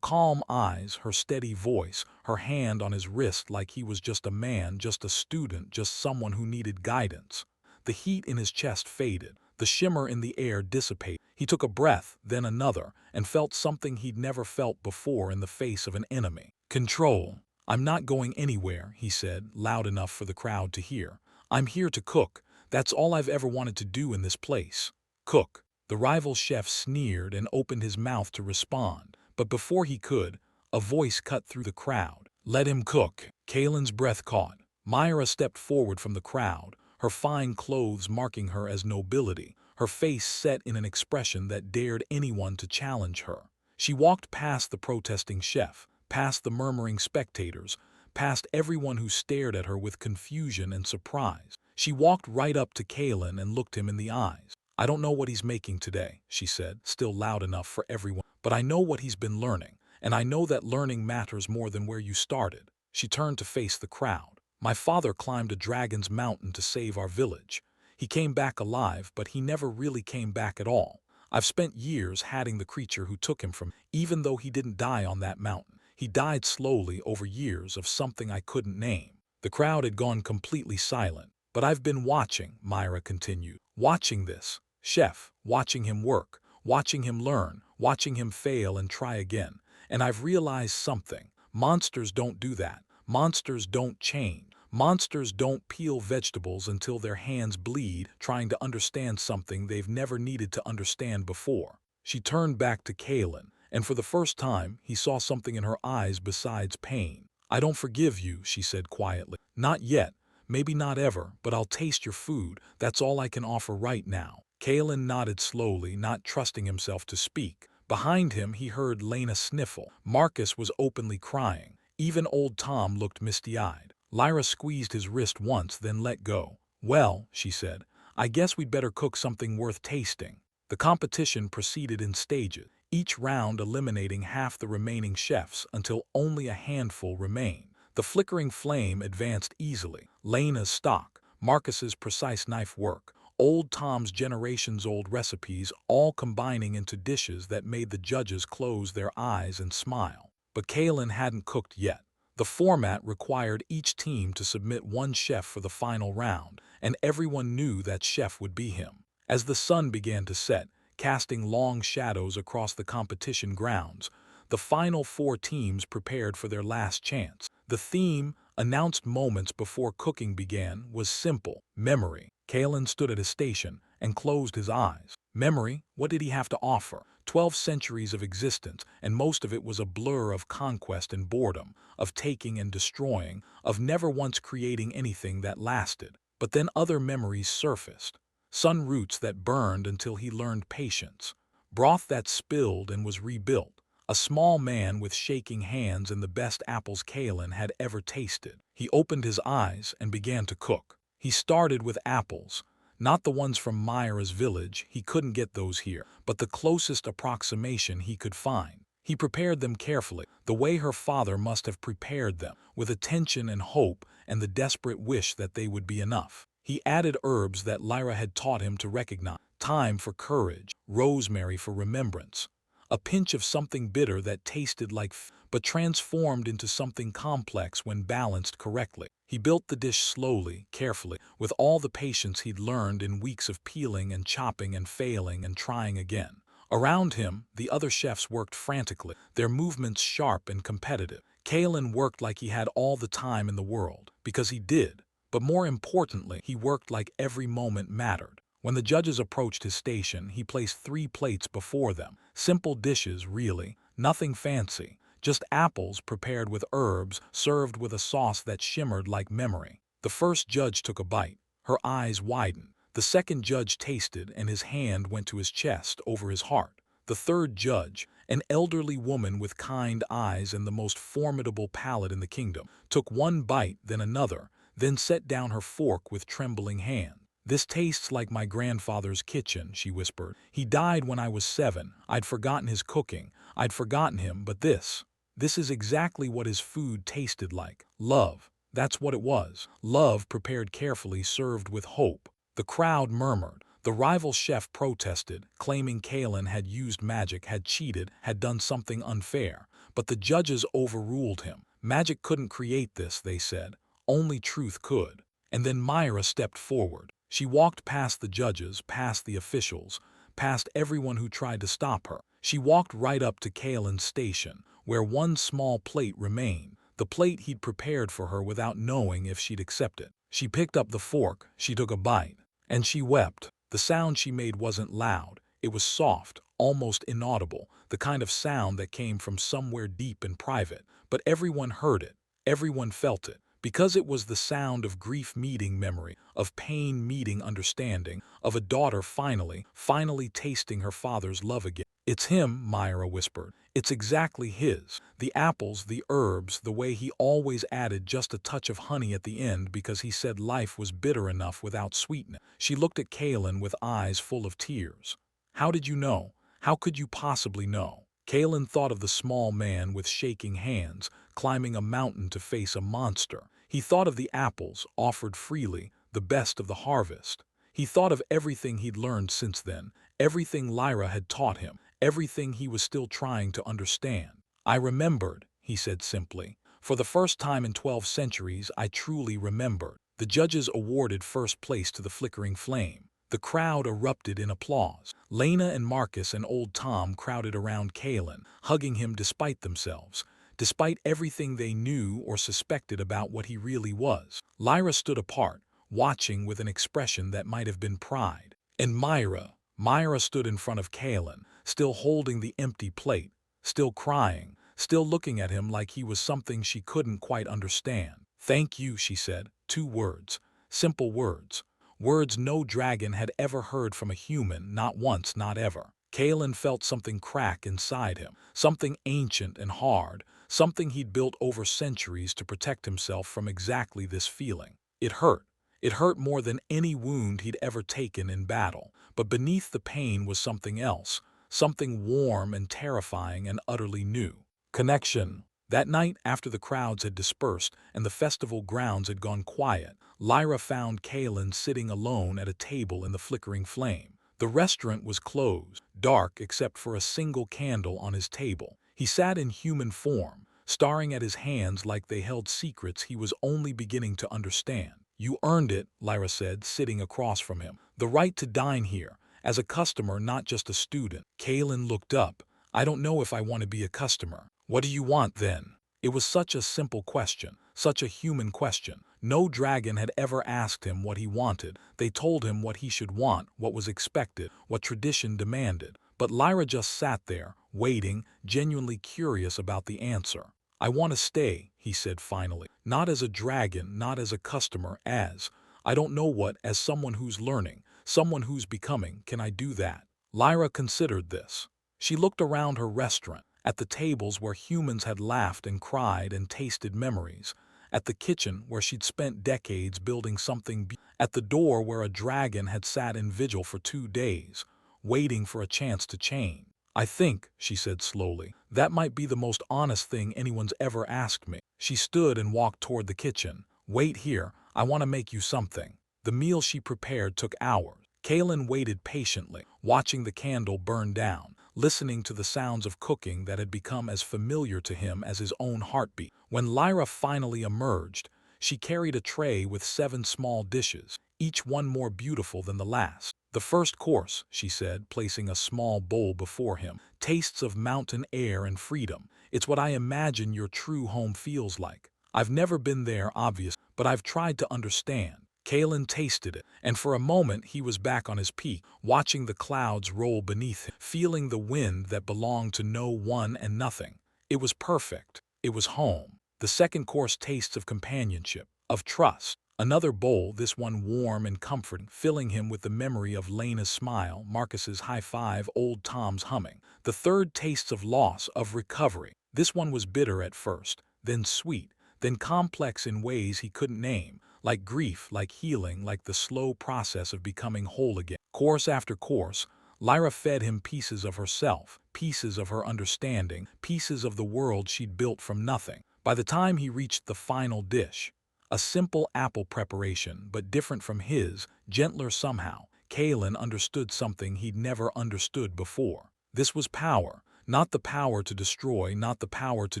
calm eyes, her steady voice, her hand on his wrist like he was just a man, just a student, just someone who needed guidance. The heat in his chest faded, the shimmer in the air dissipated. He took a breath, then another, and felt something he'd never felt before in the face of an enemy. "Control. I'm not going anywhere," he said, loud enough for the crowd to hear. "I'm here to cook. That's all I've ever wanted to do in this place. Cook." The rival chef sneered and opened his mouth to respond, but before he could, a voice cut through the crowd. "Let him cook." Kaelen's breath caught. Myra stepped forward from the crowd, her fine clothes marking her as nobility, her face set in an expression that dared anyone to challenge her. She walked past the protesting chef, past the murmuring spectators, past everyone who stared at her with confusion and surprise. She walked right up to Kaelen and looked him in the eyes. "I don't know what he's making today," she said, still loud enough for everyone, "but I know what he's been learning, and I know that learning matters more than where you started." She turned to face the crowd. "My father climbed a dragon's mountain to save our village. He came back alive, but he never really came back at all. I've spent years hatting the creature who took him from me. Even though he didn't die on that mountain, he died slowly over years of something I couldn't name." The crowd had gone completely silent. "But I've been watching," Myra continued. "Watching this chef, watching him work, watching him learn, watching him fail and try again. And I've realized something. Monsters don't do that. Monsters don't change. Monsters don't peel vegetables until their hands bleed, trying to understand something they've never needed to understand before." She turned back to Kaelen, and for the first time, he saw something in her eyes besides pain. "I don't forgive you," she said quietly. "Not yet. Maybe not ever, but I'll taste your food. That's all I can offer right now." Kaelen nodded slowly, not trusting himself to speak. Behind him, he heard Lena sniffle. Marcus was openly crying. Even old Tom looked misty-eyed. Lyra squeezed his wrist once, then let go. "Well," she said, "I guess we'd better cook something worth tasting." The competition proceeded in stages, each round eliminating half the remaining chefs until only a handful remained. The flickering flame advanced easily. Lena's stock, Marcus's precise knife work, old Tom's generations-old recipes all combining into dishes that made the judges close their eyes and smile. But Kaelen hadn't cooked yet. The format required each team to submit one chef for the final round, and everyone knew that chef would be him. As the sun began to set, casting long shadows across the competition grounds, the final 4 teams prepared for their last chance. The theme, announced moments before cooking began, was simple: memory. Kaelen stood at his station and closed his eyes. Memory, what did he have to offer? 12 centuries of existence, and most of it was a blur of conquest and boredom, of taking and destroying, of never once creating anything that lasted. But then other memories surfaced. Sun roots that burned until he learned patience. Broth that spilled and was rebuilt. A small man with shaking hands and the best apples Kaelen had ever tasted. He opened his eyes and began to cook. He started with apples. Not the ones from Myra's village, he couldn't get those here, but the closest approximation he could find. He prepared them carefully, the way her father must have prepared them, with attention and hope and the desperate wish that they would be enough. He added herbs that Lyra had taught him to recognize: thyme for courage, rosemary for remembrance, a pinch of something bitter that tasted like but transformed into something complex when balanced correctly. He built the dish slowly, carefully, with all the patience he'd learned in weeks of peeling and chopping and failing and trying again. Around him, the other chefs worked frantically, their movements sharp and competitive. Kaelen worked like he had all the time in the world, because he did. But more importantly, he worked like every moment mattered. When the judges approached his station, he placed 3 plates before them. Simple dishes, really, nothing fancy. Just apples prepared with herbs, served with a sauce that shimmered like memory. The first judge took a bite. Her eyes widened. The second judge tasted, and his hand went to his chest over his heart. The third judge, an elderly woman with kind eyes and the most formidable palate in the kingdom, took one bite, then another, then set down her fork with trembling hand. "This tastes like my grandfather's kitchen," she whispered. "He died when I was 7. I'd forgotten his cooking. I'd forgotten him, but this is exactly what his food tasted like. Love. That's what it was. Love prepared carefully, served with hope." The crowd murmured. The rival chef protested, claiming Kaelen had used magic, had cheated, had done something unfair. But the judges overruled him. Magic couldn't create this, they said. Only truth could. And then Myra stepped forward. She walked past the judges, past the officials, past everyone who tried to stop her. She walked right up to Kaelen's station, where one small plate remained, the plate he'd prepared for her without knowing if she'd accept it. She picked up the fork, she took a bite, and she wept. The sound she made wasn't loud. It was soft, almost inaudible, the kind of sound that came from somewhere deep and private. But everyone heard it, everyone felt it, because it was the sound of grief meeting memory, of pain meeting understanding, of a daughter finally tasting her father's love again. "It's him," Myra whispered. "It's exactly his. The apples, the herbs, the way he always added just a touch of honey at the end because he said life was bitter enough without sweetness." She looked at Kaelen with eyes full of tears. "How did you know? How could you possibly know?" Kaelen thought of the small man with shaking hands, climbing a mountain to face a monster. He thought of the apples, offered freely, the best of the harvest. He thought of everything he'd learned since then, everything Lyra had taught him, everything he was still trying to understand. "I remembered," he said simply. "For the first time in 12 centuries, I truly remembered." The judges awarded first place to the flickering flame. The crowd erupted in applause. Lena and Marcus and old Tom crowded around Kaelen, hugging him despite themselves, despite everything they knew or suspected about what he really was. Lyra stood apart, watching with an expression that might have been pride. And Myra stood in front of Kaelen, still holding the empty plate, still crying, still looking at him like he was something she couldn't quite understand. "Thank you," she said. 2 words. Simple words. Words no dragon had ever heard from a human, not once, not ever. Kaelen felt something crack inside him, something ancient and hard, something he'd built over centuries to protect himself from exactly this feeling. It hurt. It hurt more than any wound he'd ever taken in battle. But beneath the pain was something else, something warm and terrifying and utterly new. Connection. That night, after the crowds had dispersed and the festival grounds had gone quiet, Lyra found Kaelen sitting alone at a table in the flickering flame. The restaurant was closed, dark except for a single candle on his table. He sat in human form, staring at his hands like they held secrets he was only beginning to understand. "You earned it," Lyra said, sitting across from him. "The right to dine here, as a customer, not just a student." Kaelen looked up. "I don't know if I want to be a customer." "What do you want, then?" It was such a simple question, such a human question. No dragon had ever asked him what he wanted. They told him what he should want, what was expected, what tradition demanded. But Lyra just sat there, waiting, genuinely curious about the answer. "I want to stay," he said finally. "Not as a dragon, not as a customer, I don't know what, as someone who's learning, someone who's becoming. Can I do that?" Lyra considered this. She looked around her restaurant, at the tables where humans had laughed and cried and tasted memories, at the kitchen where she'd spent decades building something, at the door where a dragon had sat in vigil for 2 days, waiting for a chance to change. "I think," she said slowly, "that might be the most honest thing anyone's ever asked me." She stood and walked toward the kitchen. "Wait here, I want to make you something." The meal she prepared took hours. Kaelen waited patiently, watching the candle burn down, listening to the sounds of cooking that had become as familiar to him as his own heartbeat. When Lyra finally emerged, she carried a tray with 7 small dishes, each one more beautiful than the last. "The first course," she said, placing a small bowl before him, "tastes of mountain air and freedom. It's what I imagine your true home feels like. I've never been there, obviously, but I've tried to understand." Kaelen tasted it, and for a moment he was back on his peak, watching the clouds roll beneath him, feeling the wind that belonged to no one and nothing. It was perfect. It was home. The second course tastes of companionship, of trust. Another bowl, this one warm and comforting, filling him with the memory of Lena's smile, Marcus's high five, old Tom's humming. The third tastes of loss, of recovery. This one was bitter at first, then sweet, then complex in ways he couldn't name, like grief, like healing, like the slow process of becoming whole again. Course after course, Lyra fed him pieces of herself, pieces of her understanding, pieces of the world she'd built from nothing. By the time he reached the final dish, a simple apple preparation, but different from his, gentler somehow, Kaelen understood something he'd never understood before. This was power. Not the power to destroy, not the power to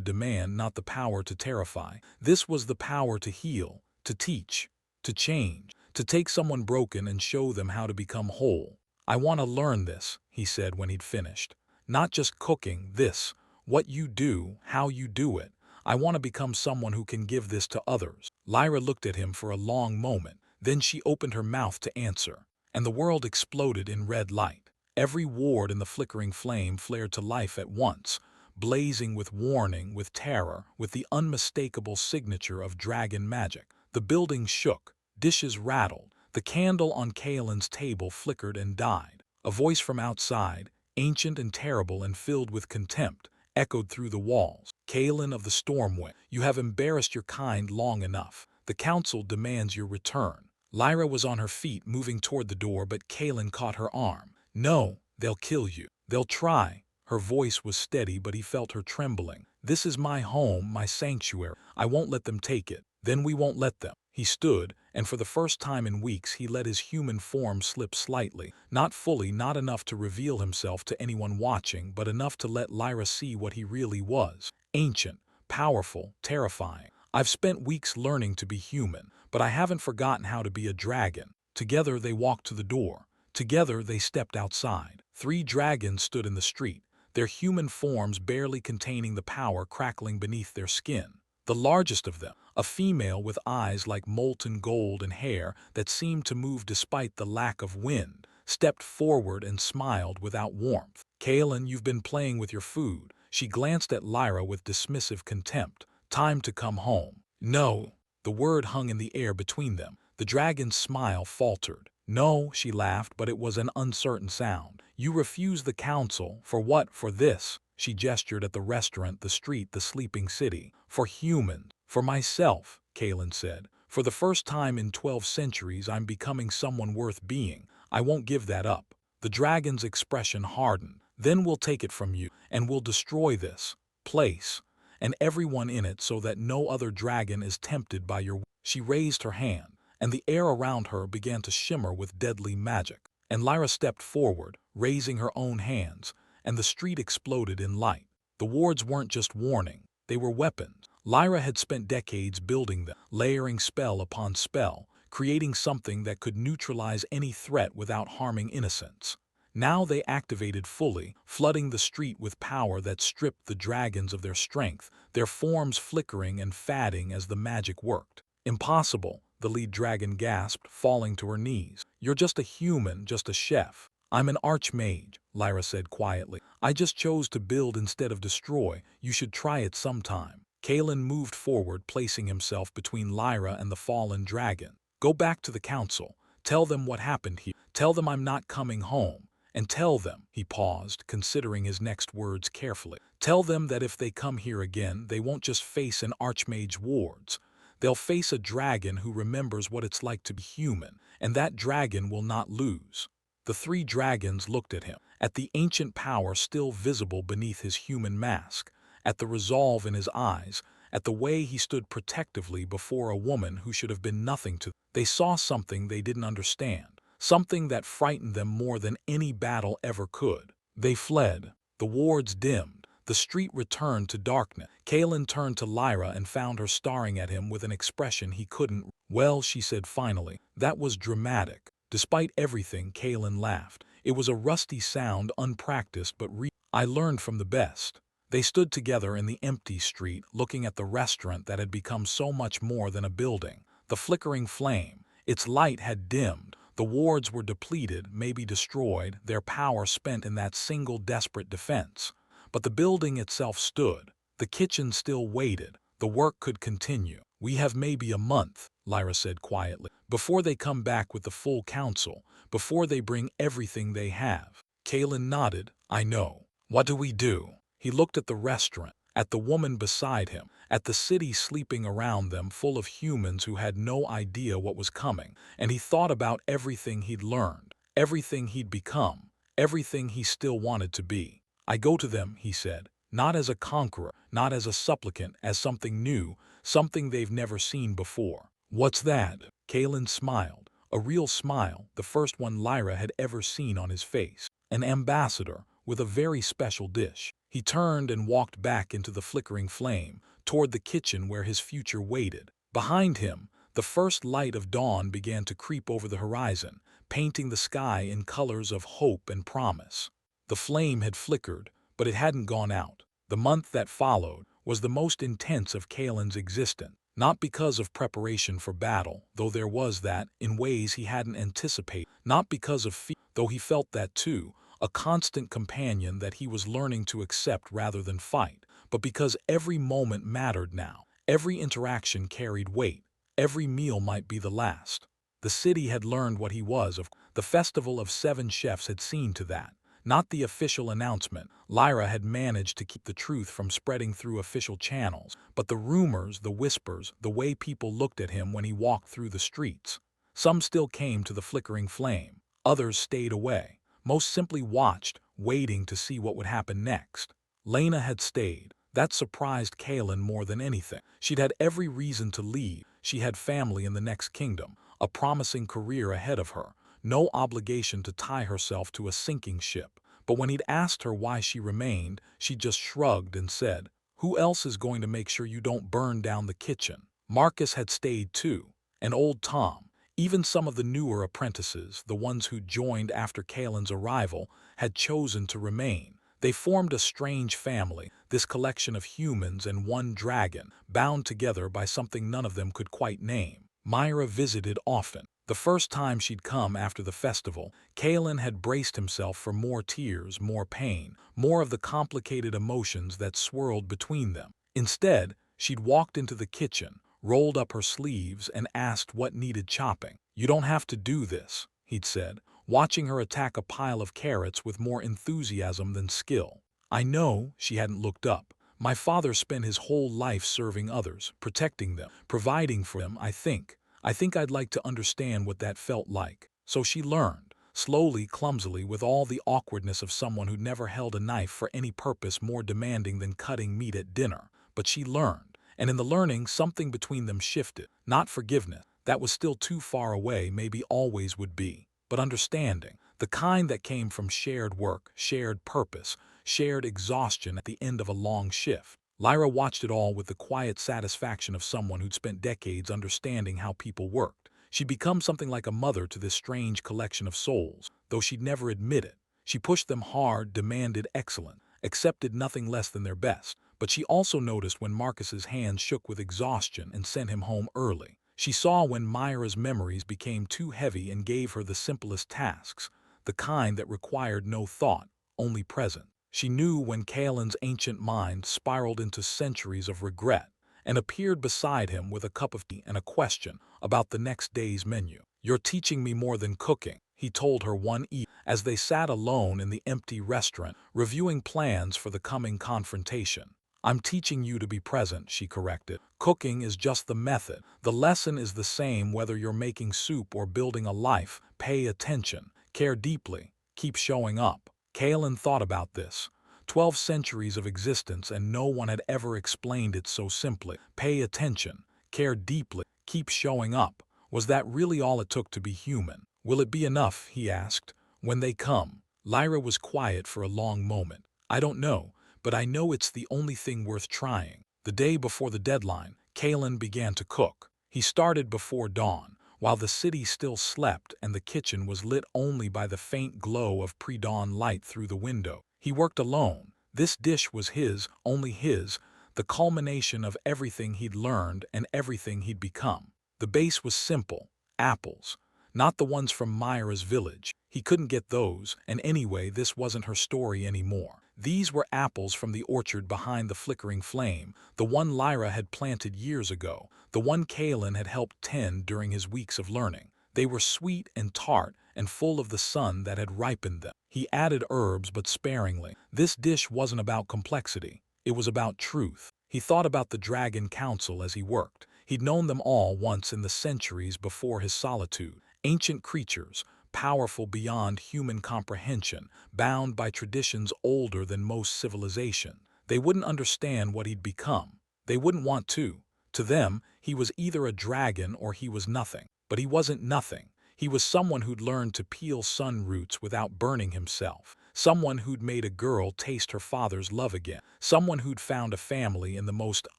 demand, not the power to terrify. This was the power to heal, to teach, to change, to take someone broken and show them how to become whole. "I want to learn this," he said when he'd finished. "Not just cooking, this, what you do, how you do it. I want to become someone who can give this to others." Lyra looked at him for a long moment, then she opened her mouth to answer, and the world exploded in red light. Every ward in the flickering flame flared to life at once, blazing with warning, with terror, with the unmistakable signature of dragon magic. The building shook, dishes rattled, the candle on Kaelin's table flickered and died. A voice from outside, ancient and terrible and filled with contempt, echoed through the walls. "Kaelen of the Stormwind, you have embarrassed your kind long enough. The council demands your return." Lyra was on her feet, moving toward the door, but Kaelen caught her arm. "No, they'll kill you. They'll try." Her voice was steady, but he felt her trembling. "This is my home, my sanctuary. I won't let them take it. Then we won't let them." He stood, and for the first time in weeks he let his human form slip slightly, not fully, not enough to reveal himself to anyone watching, but enough to let Lyra see what he really was. Ancient, powerful, terrifying. "I've spent weeks learning to be human, but I haven't forgotten how to be a dragon." Together they walked to the door. Together they stepped outside. 3 dragons stood in the street, their human forms barely containing the power crackling beneath their skin. The largest of them, a female with eyes like molten gold and hair that seemed to move despite the lack of wind, stepped forward and smiled without warmth. "Kaelen, you've been playing with your food." She glanced at Lyra with dismissive contempt. "Time to come home." "No." The word hung in the air between them. The dragon's smile faltered. "No," she laughed, but it was an uncertain sound. "You refuse the council. For what? For this." She gestured at the restaurant, the street, the sleeping city. "For humans." "For myself," Kaelen said. "For the first time in 12 centuries I'm becoming someone worth being. I won't give that up." The dragon's expression hardened. "Then we'll take it from you, and we'll destroy this place and everyone in it so that no other dragon is tempted by your." She raised her hand, and the air around her began to shimmer with deadly magic. And Lyra stepped forward, raising her own hands, and the street exploded in light. The wards weren't just warning, they were weapons. Lyra had spent decades building them, layering spell upon spell, creating something that could neutralize any threat without harming innocents. Now they activated fully, flooding the street with power that stripped the dragons of their strength, their forms flickering and fading as the magic worked. "Impossible," the lead dragon gasped, falling to her knees. "You're just a human, just a chef." "I'm an Archmage," Lyra said quietly. "I just chose to build instead of destroy. You should try it sometime." Kaelen moved forward, placing himself between Lyra and the fallen dragon. "Go back to the council. Tell them what happened here. Tell them I'm not coming home. And tell them," he paused, considering his next words carefully, "tell them that if they come here again, they won't just face an Archmage wards. They'll face a dragon who remembers what it's like to be human, and that dragon will not lose." The 3 dragons looked at him, at the ancient power still visible beneath his human mask, at the resolve in his eyes, at the way he stood protectively before a woman who should have been nothing to them. They saw something they didn't understand, something that frightened them more than any battle ever could. They fled. The wards dimmed. The street returned to darkness. Kaelen turned to Lyra and found her staring at him with an expression he couldn't. "Well," she said finally, "that was dramatic." Despite everything, Kaelen laughed. It was a rusty sound, unpracticed but real. "I learned from the best." They stood together in the empty street, looking at the restaurant that had become so much more than a building. The flickering flame, its light had dimmed. The wards were depleted, maybe destroyed, their power spent in that single desperate defense. But the building itself stood. The kitchen still waited. The work could continue. "We have maybe a month," Lyra said quietly, "before they come back with the full council, before they bring everything they have." Kaelen nodded. "I know. What do we do?" He looked at the restaurant, at the woman beside him, at the city sleeping around them full of humans who had no idea what was coming, and he thought about everything he'd learned, everything he'd become, everything he still wanted to be. "I go to them," he said, "not as a conqueror, not as a supplicant, as something new, something they've never seen before." "What's that?" Kaelen smiled, a real smile, the first one Lyra had ever seen on his face. "An ambassador, with a very special dish." He turned and walked back into the flickering flame, toward the kitchen where his future waited. Behind him, the first light of dawn began to creep over the horizon, painting the sky in colors of hope and promise. The flame had flickered, but it hadn't gone out. The month that followed was the most intense of Kaelen's existence, not because of preparation for battle, though there was that, in ways he hadn't anticipated, not because of fear, though he felt that too, a constant companion that he was learning to accept rather than fight, but because every moment mattered now, every interaction carried weight, every meal might be the last. The city had learned what he was of. The Festival of Seven Chefs had seen to that. Not the official announcement. Lyra had managed to keep the truth from spreading through official channels, but the rumors, the whispers, the way people looked at him when he walked through the streets. Some still came to the flickering flame. Others stayed away. Most simply watched, waiting to see what would happen next. Lena had stayed. That surprised Kaelen more than anything. She'd had every reason to leave. She had family in the next kingdom, a promising career ahead of her, no obligation to tie herself to a sinking ship. But when he'd asked her why she remained, she just shrugged and said, "Who else is going to make sure you don't burn down the kitchen?" Marcus had stayed too, and old Tom. Even some of the newer apprentices, the ones who joined after Kaelen's arrival, had chosen to remain. They formed a strange family, this collection of humans and one dragon, bound together by something none of them could quite name. Myra visited often. The first time she'd come after the festival, Kaelen had braced himself for more tears, more pain, more of the complicated emotions that swirled between them. Instead, she'd walked into the kitchen, rolled up her sleeves, and asked what needed chopping. "You don't have to do this," he'd said, watching her attack a pile of carrots with more enthusiasm than skill. "I know," she hadn't looked up. "My father spent his whole life serving others, protecting them, providing for them, I think I'd like to understand what that felt like." So she learned, slowly, clumsily, with all the awkwardness of someone who'd never held a knife for any purpose more demanding than cutting meat at dinner. But she learned, and in the learning something between them shifted. Not forgiveness, that was still too far away, maybe always would be, but understanding, the kind that came from shared work, shared purpose, shared exhaustion at the end of a long shift. Lyra watched it all with the quiet satisfaction of someone who'd spent decades understanding how people worked. She'd become something like a mother to this strange collection of souls, though she'd never admit it. She pushed them hard, demanded excellence, accepted nothing less than their best. But she also noticed when Marcus's hands shook with exhaustion and sent him home early. She saw when Myra's memories became too heavy and gave her the simplest tasks, the kind that required no thought, only presence. She knew when Kaelen's ancient mind spiraled into centuries of regret and appeared beside him with a cup of tea and a question about the next day's menu. "You're teaching me more than cooking," he told her one evening as they sat alone in the empty restaurant, reviewing plans for the coming confrontation. "I'm teaching you to be present," she corrected. "Cooking is just the method. The lesson is the same whether you're making soup or building a life. Pay attention, care deeply, keep showing up." Kaelen thought about this. 12 centuries of existence and no one had ever explained it so simply. Pay attention, care deeply, keep showing up. Was that really all it took to be human? "Will it be enough?" he asked. "When they come?" Lyra was quiet for a long moment. "I don't know, but I know it's the only thing worth trying." The day before the deadline, Kaelen began to cook. He started before dawn, while the city still slept and the kitchen was lit only by the faint glow of pre-dawn light through the window. He worked alone. This dish was his, only his, the culmination of everything he'd learned and everything he'd become. The base was simple: apples. Not the ones from Myra's village. He couldn't get those, and anyway, this wasn't her story anymore. These were apples from the orchard behind the flickering flame, the one Lyra had planted years ago, the one Kaelen had helped tend during his weeks of learning. They were sweet and tart and full of the sun that had ripened them. He added herbs but sparingly. This dish wasn't about complexity. It was about truth. He thought about the Dragon Council as he worked. He'd known them all once in the centuries before his solitude. Ancient creatures, powerful beyond human comprehension, bound by traditions older than most civilization. They wouldn't understand what he'd become. They wouldn't want to. To them, he was either a dragon or he was nothing. But he wasn't nothing. He was someone who'd learned to peel sun roots without burning himself. Someone who'd made a girl taste her father's love again. Someone who'd found a family in the most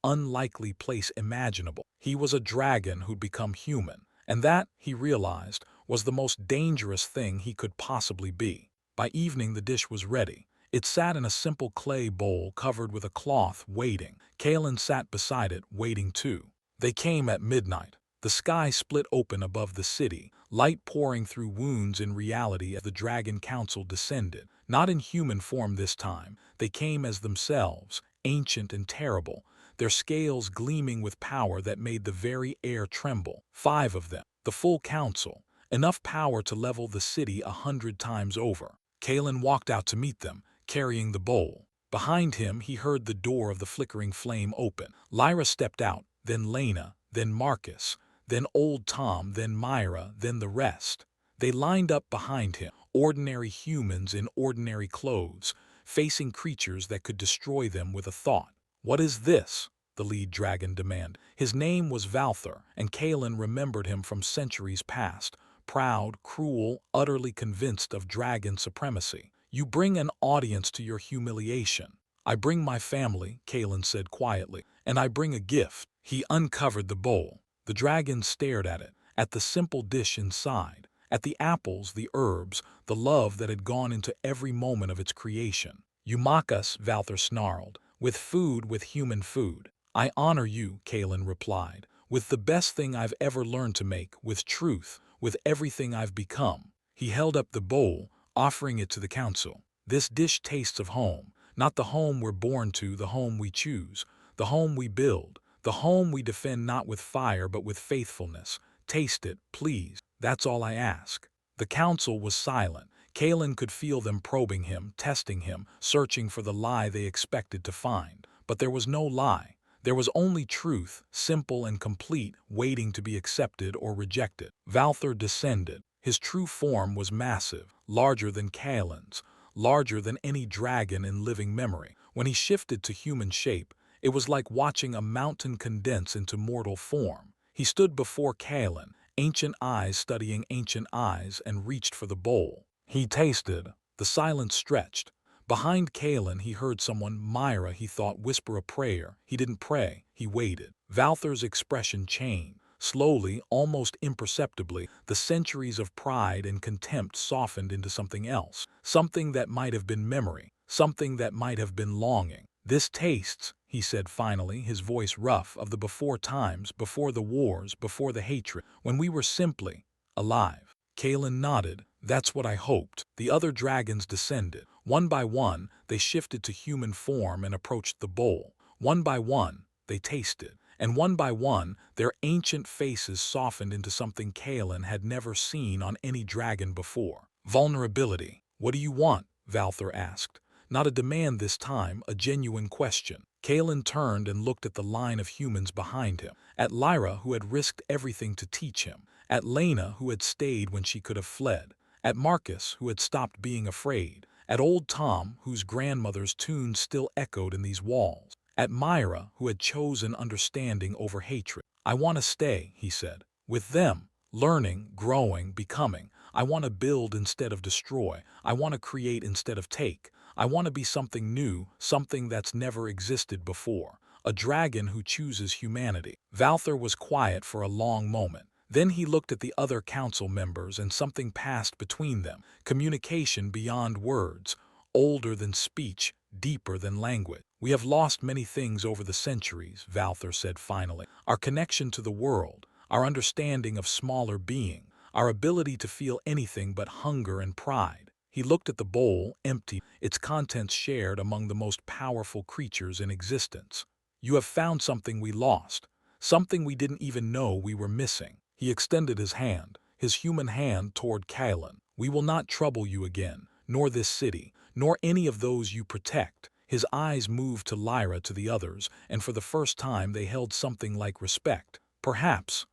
unlikely place imaginable. He was a dragon who'd become human. And that, he realized, was the most dangerous thing he could possibly be. By evening the dish was ready. It sat in a simple clay bowl covered with a cloth, waiting. Kaelen sat beside it, waiting too. They came at midnight. The sky split open above the city, light pouring through wounds in reality as the Dragon Council descended. Not in human form this time, they came as themselves, ancient and terrible, their scales gleaming with power that made the very air tremble. 5 of them, the full council, enough power to level the city 100 times over. Kaelen walked out to meet them, carrying the bowl. Behind him he heard the door of the flickering flame open. Lyra stepped out, then Lena, then Marcus, then old Tom, then Myra, then the rest. They lined up behind him, ordinary humans in ordinary clothes, facing creatures that could destroy them with a thought. "What is this?" the lead dragon demanded. His name was Valthar, and Kaelen remembered him from centuries past, proud, cruel, utterly convinced of dragon supremacy. "You bring an audience to your humiliation." "I bring my family," Kaelen said quietly, "and I bring a gift." He uncovered the bowl. The dragon stared at it, at the simple dish inside, at the apples, the herbs, the love that had gone into every moment of its creation. "You mock us," Valthar snarled, "with food, with human food." "I honor you," Kaelen replied, "with the best thing I've ever learned to make, with truth, with everything I've become." He held up the bowl, offering it to the council. "This dish tastes of home, not the home we're born to, the home we choose, the home we build, the home we defend not with fire but with faithfulness. Taste it, please. That's all I ask." The council was silent. Kaelen could feel them probing him, testing him, searching for the lie they expected to find. But there was no lie. There was only truth, simple and complete, waiting to be accepted or rejected. Valthar descended. His true form was massive, larger than Kaelen's, larger than any dragon in living memory. When he shifted to human shape, it was like watching a mountain condense into mortal form. He stood before Kaelen, ancient eyes studying ancient eyes, and reached for the bowl. He tasted. The silence stretched. Behind Kaelen he heard someone, Myra, he thought, whisper a prayer. He didn't pray, he waited. Valthar's expression changed. Slowly, almost imperceptibly, the centuries of pride and contempt softened into something else. Something that might have been memory. Something that might have been longing. "This tastes," he said finally, his voice rough, "of the before times, before the wars, before the hatred, when we were simply alive." Kaelen nodded. "That's what I hoped." The other dragons descended. One by one, they shifted to human form and approached the bowl. One by one, they tasted. And one by one, their ancient faces softened into something Kaelen had never seen on any dragon before. "Vulnerability. What do you want?" Valthar asked. Not a demand this time, a genuine question. Kaelen turned and looked at the line of humans behind him, at Lyra, who had risked everything to teach him, at Lena, who had stayed when she could have fled, at Marcus, who had stopped being afraid, at old Tom, whose grandmother's tunes still echoed in these walls, at Myra, who had chosen understanding over hatred. "I want to stay," he said, "with them, learning, growing, becoming. I want to build instead of destroy. I want to create instead of take. I want to be something new, something that's never existed before. A dragon who chooses humanity." Valthar was quiet for a long moment. Then he looked at the other council members and something passed between them. Communication beyond words, older than speech, deeper than language. "We have lost many things over the centuries," Valthar said finally. "Our connection to the world, our understanding of smaller being, our ability to feel anything but hunger and pride." He looked at the bowl, empty, its contents shared among the most powerful creatures in existence. You have found something we lost, something we didn't even know we were missing. He extended his human hand toward Kaelen. We will not trouble you again, nor this city, nor any of those you protect. His eyes moved to Lyra, to the others, and for the first time they held something like respect. Perhaps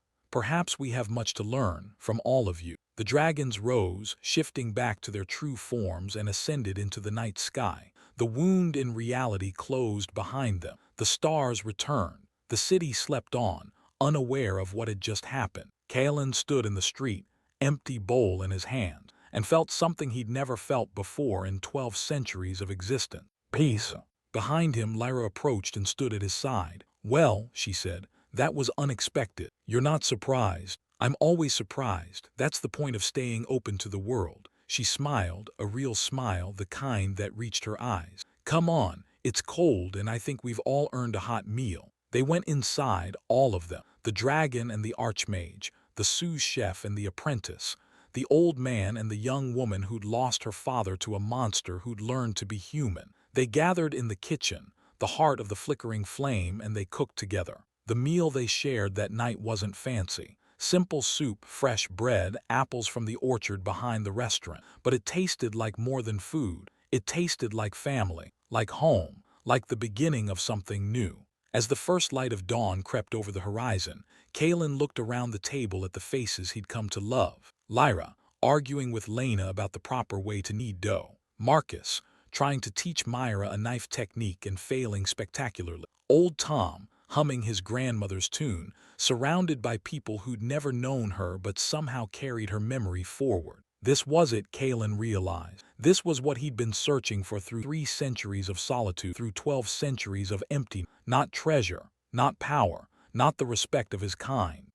we have much to learn from all of you. The dragons rose, shifting back to their true forms, and ascended into the night sky. The wound in reality closed behind them. The stars returned. The city slept on, unaware of what had just happened. Kaelen stood in the street, empty bowl in his hand, and felt something he'd never felt before in 12 centuries of existence. Peace. Behind him, Lyra approached and stood at his side. Well, she said, that was unexpected. You're not surprised. I'm always surprised. That's the point of staying open to the world. She smiled, a real smile, the kind that reached her eyes. Come on, it's cold and I think we've all earned a hot meal. They went inside, all of them. The dragon and the archmage, the sous chef and the apprentice, the old man and the young woman who'd lost her father to a monster who'd learned to be human. They gathered in the kitchen, the heart of the flickering flame, and they cooked together. The meal they shared that night wasn't fancy. Simple soup, fresh bread, apples from the orchard behind the restaurant. But it tasted like more than food. It tasted like family, like home, like the beginning of something new. As the first light of dawn crept over the horizon, Kaelen looked around the table at the faces he'd come to love. Lyra, arguing with Lena about the proper way to knead dough. Marcus, trying to teach Myra a knife technique and failing spectacularly. Old Tom, humming his grandmother's tune, surrounded by people who'd never known her but somehow carried her memory forward. This was it, Kaelen realized. This was what he'd been searching for through 3 centuries of solitude, through 12 centuries of empty, not treasure, not power, not the respect of his kind.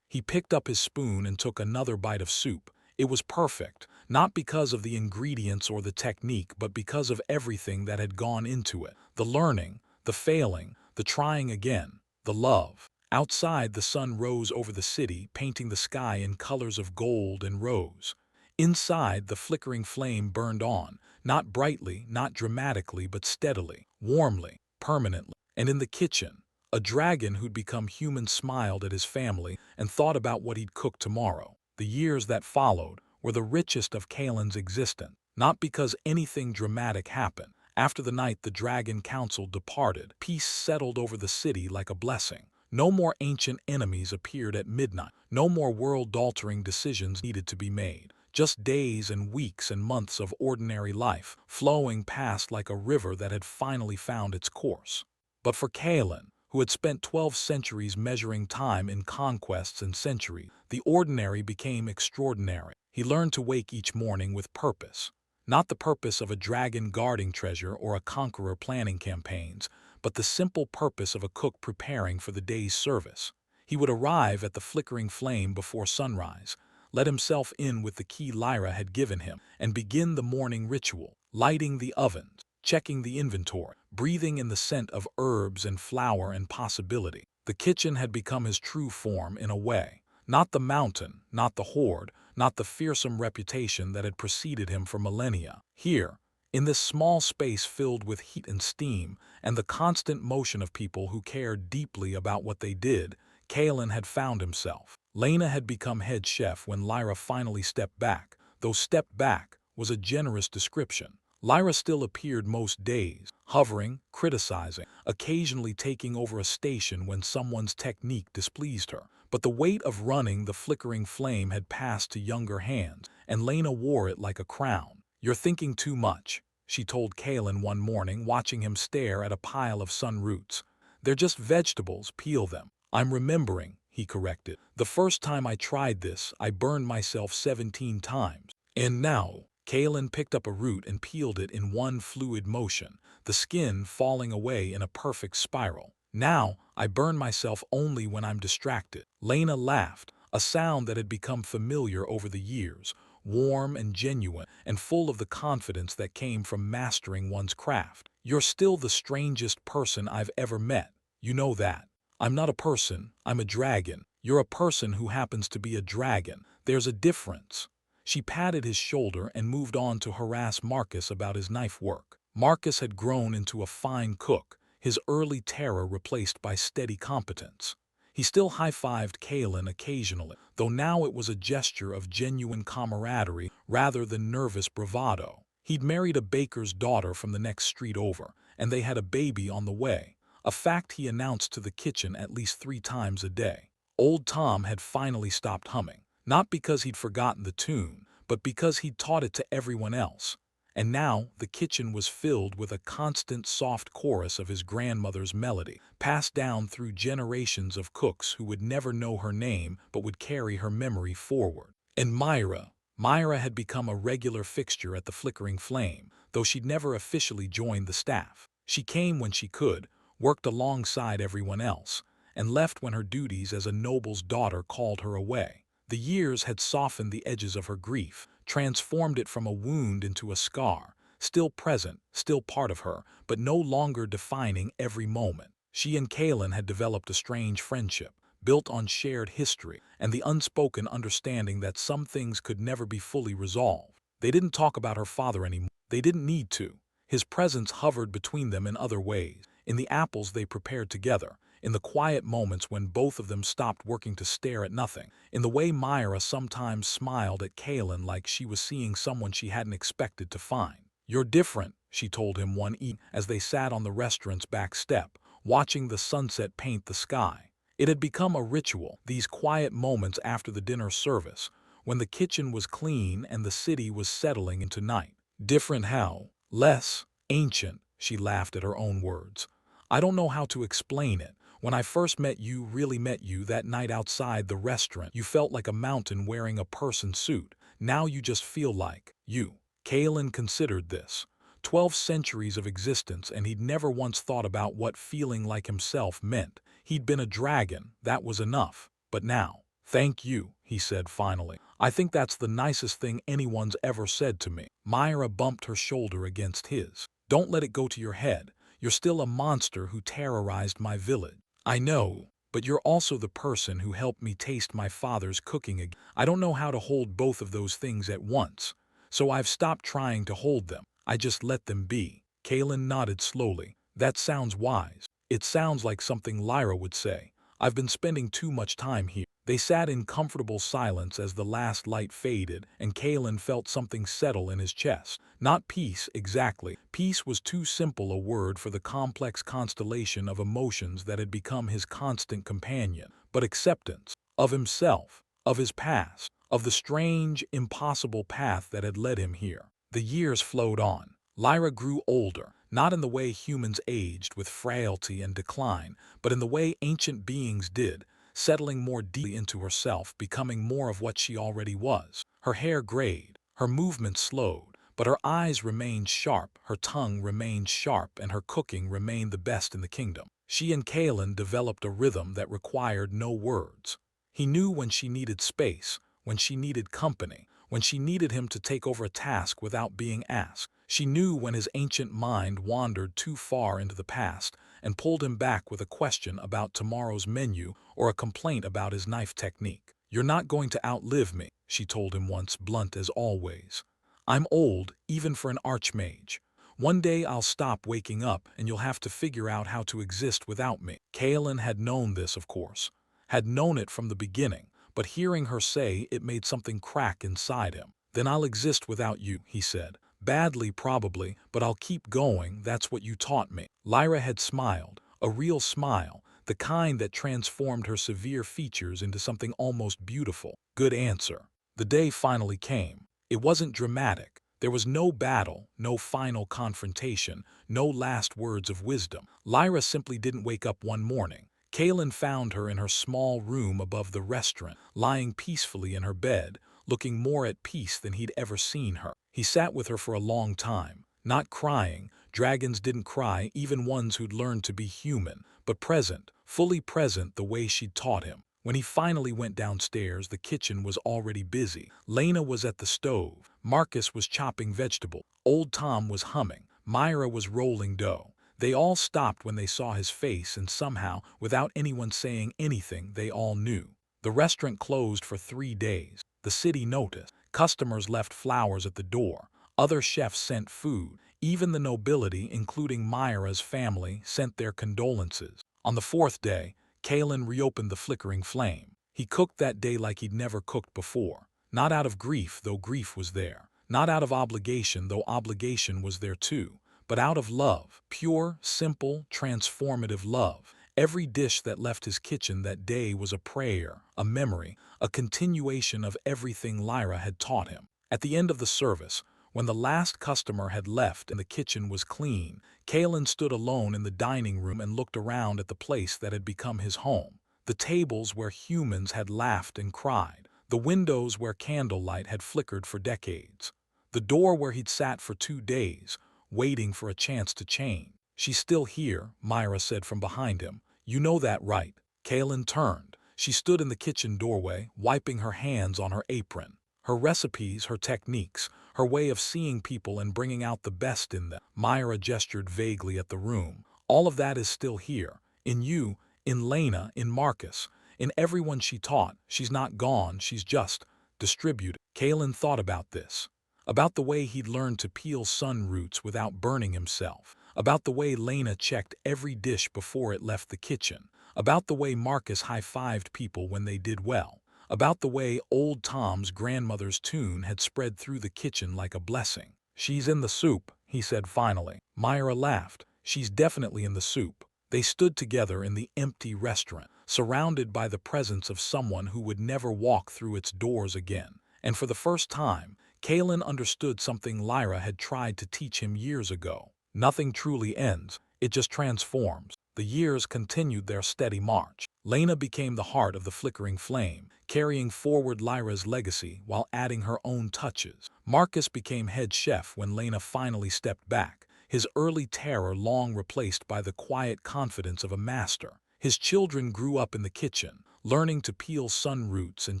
He picked up his spoon and took another bite of soup. It was perfect, not because of the ingredients or the technique, but because of everything that had gone into it. The learning, the failing, the trying again, the love. Outside, the sun rose over the city, painting the sky in colors of gold and rose. Inside, the flickering flame burned on, not brightly, not dramatically, but steadily, warmly, permanently. And in the kitchen, a dragon who'd become human smiled at his family and thought about what he'd cook tomorrow. The years that followed were the richest of Kaelen's existence, not because anything dramatic happened. After the night the Dragon Council departed, peace settled over the city like a blessing. No more ancient enemies appeared at midnight. No more world-altering decisions needed to be made. Just days and weeks and months of ordinary life, flowing past like a river that had finally found its course. But for Kaelen, who had spent 12 centuries measuring time in conquests and centuries, the ordinary became extraordinary. He learned to wake each morning with purpose. Not the purpose of a dragon guarding treasure or a conqueror planning campaigns, but the simple purpose of a cook preparing for the day's service. He would arrive at the flickering flame before sunrise, let himself in with the key Lyra had given him, and begin the morning ritual, lighting the ovens, checking the inventory, breathing in the scent of herbs and flour and possibility. The kitchen had become his true form in a way. Not the mountain, not the horde, not the fearsome reputation that had preceded him for millennia. Here, in this small space filled with heat and steam, and the constant motion of people who cared deeply about what they did, Kaelen had found himself. Lena had become head chef when Lyra finally stepped back, though "step back" was a generous description. Lyra still appeared most days, hovering, criticizing, occasionally taking over a station when someone's technique displeased her. But the weight of running the flickering flame had passed to younger hands, and Lena wore it like a crown. "You're thinking too much," she told Kaelen one morning, watching him stare at a pile of sun roots. "They're just vegetables, peel them." "I'm remembering," he corrected. "The first time I tried this, I burned myself 17 times. And now..." Kaelen picked up a root and peeled it in one fluid motion, the skin falling away in a perfect spiral. "Now, I burn myself only when I'm distracted." Lena laughed, a sound that had become familiar over the years, warm and genuine, and full of the confidence that came from mastering one's craft. "You're still the strangest person I've ever met. You know that. I'm not a person, I'm a dragon. You're a person who happens to be a dragon. There's a difference." She patted his shoulder and moved on to harass Marcus about his knife work. Marcus had grown into a fine cook, his early terror replaced by steady competence. He still high-fived Kaelen occasionally, though now it was a gesture of genuine camaraderie rather than nervous bravado. He'd married a baker's daughter from the next street over, and they had a baby on the way, a fact he announced to the kitchen at least 3 times a day. Old Tom had finally stopped humming, not because he'd forgotten the tune, but because he'd taught it to everyone else. And now the kitchen was filled with a constant soft chorus of his grandmother's melody, passed down through generations of cooks who would never know her name but would carry her memory forward. And Myra had become a regular fixture at the Flickering Flame, though she'd never officially joined the staff. She came when she could, worked alongside everyone else, and left when her duties as a noble's daughter called her away. The years had softened the edges of her grief, transformed it from a wound into a scar, still present, still part of her, but no longer defining every moment. She and Kaelen had developed a strange friendship, built on shared history and the unspoken understanding that some things could never be fully resolved. They didn't talk about her father anymore. They didn't need to. His presence hovered between them in other ways, in the apples they prepared together, in the quiet moments when both of them stopped working to stare at nothing, in the way Myra sometimes smiled at Kaelen like she was seeing someone she hadn't expected to find. "You're different," she told him one evening as they sat on the restaurant's back step, watching the sunset paint the sky. It had become a ritual, these quiet moments after the dinner service, when the kitchen was clean and the city was settling into night. "Different how?" "Less ancient," she laughed at her own words. "I don't know how to explain it. When I first really met you that night outside the restaurant, you felt like a mountain wearing a person suit. Now you just feel like you." Kaelen considered this. 12 centuries of existence, and he'd never once thought about what feeling like himself meant. He'd been a dragon, that was enough. But now, "Thank you," he said finally. "I think that's the nicest thing anyone's ever said to me." Myra bumped her shoulder against his. "Don't let it go to your head. You're still a monster who terrorized my village." "I know, but you're also the person who helped me taste my father's cooking again. I don't know how to hold both of those things at once, so I've stopped trying to hold them. I just let them be." Kaelen nodded slowly. "That sounds wise." "It sounds like something Lyra would say. I've been spending too much time here." They sat in comfortable silence as the last light faded, and Kaelen felt something settle in his chest. Not peace, exactly. Peace was too simple a word for the complex constellation of emotions that had become his constant companion, but acceptance of himself, of his past, of the strange, impossible path that had led him here. The years flowed on. Lyra grew older, not in the way humans aged with frailty and decline, but in the way ancient beings did, settling more deeply into herself, becoming more of what she already was. Her hair grayed, her movements slowed, but her eyes remained sharp, her tongue remained sharp, and her cooking remained the best in the kingdom. She and Kaelen developed a rhythm that required no words. He knew when she needed space, when she needed company, when she needed him to take over a task without being asked. She knew when his ancient mind wandered too far into the past and pulled him back with a question about tomorrow's menu or a complaint about his knife technique. "You're not going to outlive me," she told him once, blunt as always. "I'm old, even for an Archmage. One day I'll stop waking up and you'll have to figure out how to exist without me." Kaelen had known this, of course, had known it from the beginning, but hearing her say it made something crack inside him. "Then I'll exist without you," he said. "Badly, probably, but I'll keep going, that's what you taught me." Lyra had smiled, a real smile, the kind that transformed her severe features into something almost beautiful. "Good answer." The day finally came. It wasn't dramatic. There was no battle, no final confrontation, no last words of wisdom. Lyra simply didn't wake up one morning. Kaelen found her in her small room above the restaurant, lying peacefully in her bed, looking more at peace than he'd ever seen her. He sat with her for a long time, not crying. Dragons didn't cry, even ones who'd learned to be human, but present, fully present the way she'd taught him. When he finally went downstairs, the kitchen was already busy. Lena was at the stove. Marcus was chopping vegetables. Old Tom was humming. Myra was rolling dough. They all stopped when they saw his face, and somehow, without anyone saying anything, they all knew. The restaurant closed for 3 days. The city noticed. Customers left flowers at the door. Other chefs sent food. Even the nobility, including Myra's family, sent their condolences. On the fourth day, Kaelen reopened the flickering flame. He cooked that day like he'd never cooked before. Not out of grief, though grief was there. Not out of obligation, though obligation was there too. But out of love. Pure, simple, transformative love. Every dish that left his kitchen that day was a prayer, a memory, a continuation of everything Lyra had taught him. At the end of the service, when the last customer had left and the kitchen was clean, Kaelen stood alone in the dining room and looked around at the place that had become his home. The tables where humans had laughed and cried. The windows where candlelight had flickered for decades. The door where he'd sat for 2 days, waiting for a chance to change. "She's still here," Myra said from behind him. "You know that, right?" Kaelen turned. She stood in the kitchen doorway, wiping her hands on her apron. Her recipes, her techniques, her way of seeing people and bringing out the best in them. Myra gestured vaguely at the room. "All of that is still here. In you, in Lena, in Marcus, in everyone she taught. She's not gone, she's just distributed." Kaelen thought about this. About the way he'd learned to peel sun roots without burning himself. About the way Lena checked every dish before it left the kitchen. About the way Marcus high-fived people when they did well. About the way old Tom's grandmother's tune had spread through the kitchen like a blessing. "She's in the soup," he said finally. Myra laughed. "She's definitely in the soup." They stood together in the empty restaurant, surrounded by the presence of someone who would never walk through its doors again. And for the first time, Kaelen understood something Lyra had tried to teach him years ago. Nothing truly ends, it just transforms. The years continued their steady march. Lena became the heart of the flickering flame, carrying forward Lyra's legacy while adding her own touches. Marcus became head chef when Lena finally stepped back, his early terror long replaced by the quiet confidence of a master. His children grew up in the kitchen, learning to peel sun roots and